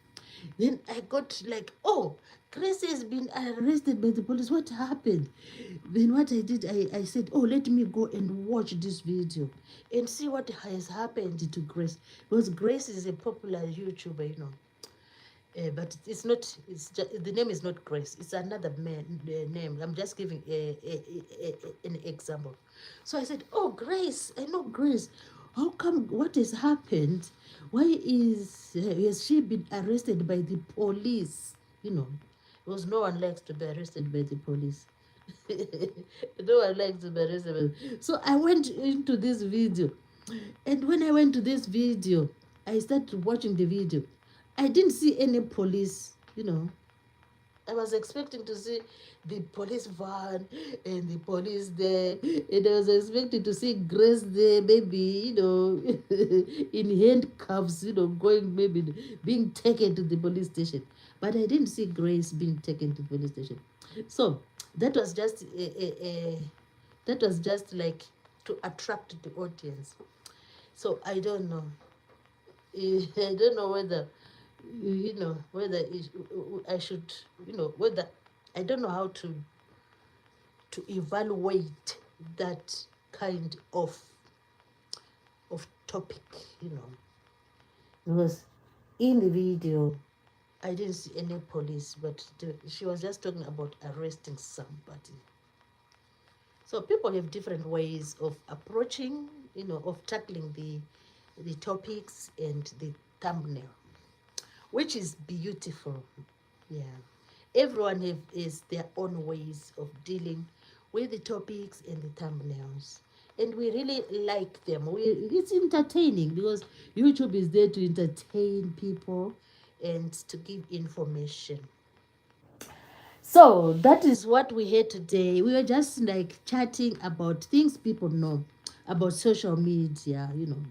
Then I got oh, Grace has been arrested by the police. What happened? Then what I did, I said, oh, let me go and watch this video and see what has happened to Grace. Because Grace is a popular YouTuber, you know. But it's not, it's just, the name is not Grace. It's another name. I'm just giving an example. So I said, oh, Grace, I know Grace. How come, what has happened? Why has she been arrested by the police? You know, because no one likes to be arrested by the police. No one likes to be arrested by. So I went into this video. And when I went to this video, I started watching the video. I didn't see any police, you know. I was expecting to see the police van and the police there. And I was expecting to see Grace there, maybe, you know, in handcuffs, you know, going, maybe being taken to the police station. But I didn't see Grace being taken to the police station. So that was just that was just like to attract the audience. So I don't know. I don't know whether, you know, whether I should, you know, whether, I don't know how to evaluate that kind of topic, you know, because in the video I didn't see any police, but she was just talking about arresting somebody. So people have different ways of approaching, you know, of tackling the topics and the thumbnail, which is beautiful. Yeah, everyone is their own ways of dealing with the topics and the thumbnails, and we really like them. It's entertaining because YouTube is there to entertain people and to give information. So that is what we had today. We were just like chatting about things people know about social media, you know.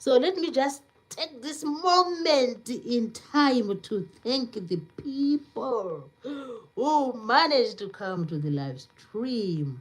So let me just take this moment in time to thank the people who managed to come to the live stream,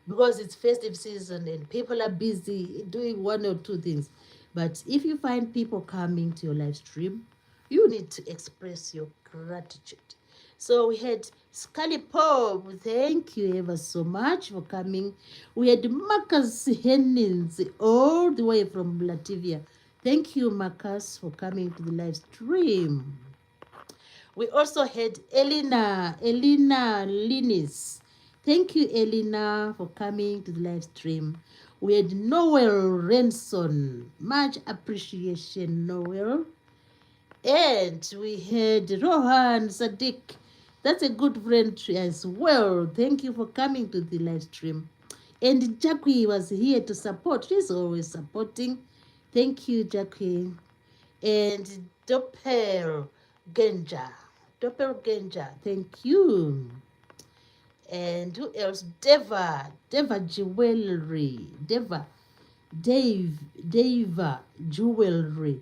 because it's festive season and people are busy doing one or two things. But if you find people coming to your live stream, you need to express your gratitude. So we had Scully Pop, thank you ever so much for coming. We had Marcus Hennings all the way from Latvia. Thank you, Marcus, for coming to the live stream. We also had Elena Linis. Thank you, Elena, for coming to the live stream. We had Noel Renson. Much appreciation, Noel. And we had Rohan Sadiq. That's a good friend as well. Thank you for coming to the live stream. And Jackie was here to support. She's always supporting. Thank you, Jackie. And Doppelganger. Thank you. And who else? Deva Jewelry. Deva Jewelry.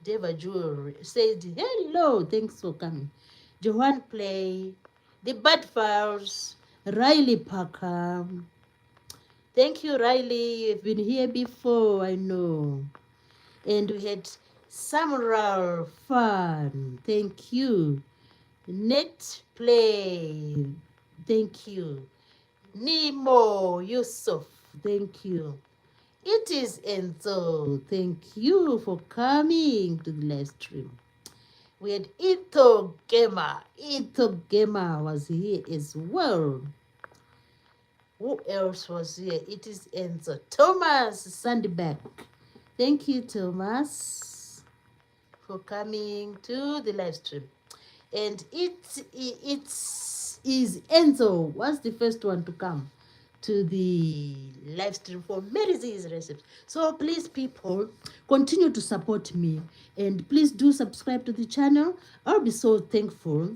Deva Jewelry said, hello, thanks for coming. Johan Play, the Bad Files, Riley Parker. Thank you, Riley. You've been here before, I know. And we had Samurai Fun. Thank you. Net Play. Thank you. Nemo Yusuf. Thank you. It is Enzo. Thank you for coming to the live stream. We had Ito Gamer. Ito Gamer was here as well. Who else was here? It is Enzo. Thomas Sandberg. Thank you, Thomas, for coming to the live stream. And it is Enzo was the first one to come to the live stream for Mary Z's Recipes. So please, people, continue to support me, and please do subscribe to the channel. I'll be so thankful.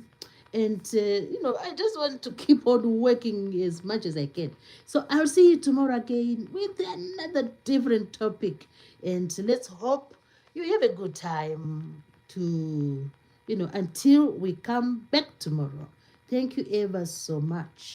And you know, I just want to keep on working as much as I can. So I'll see you tomorrow again with another different topic, and let's hope you have a good time to, you know, until we come back tomorrow. Thank you ever so much.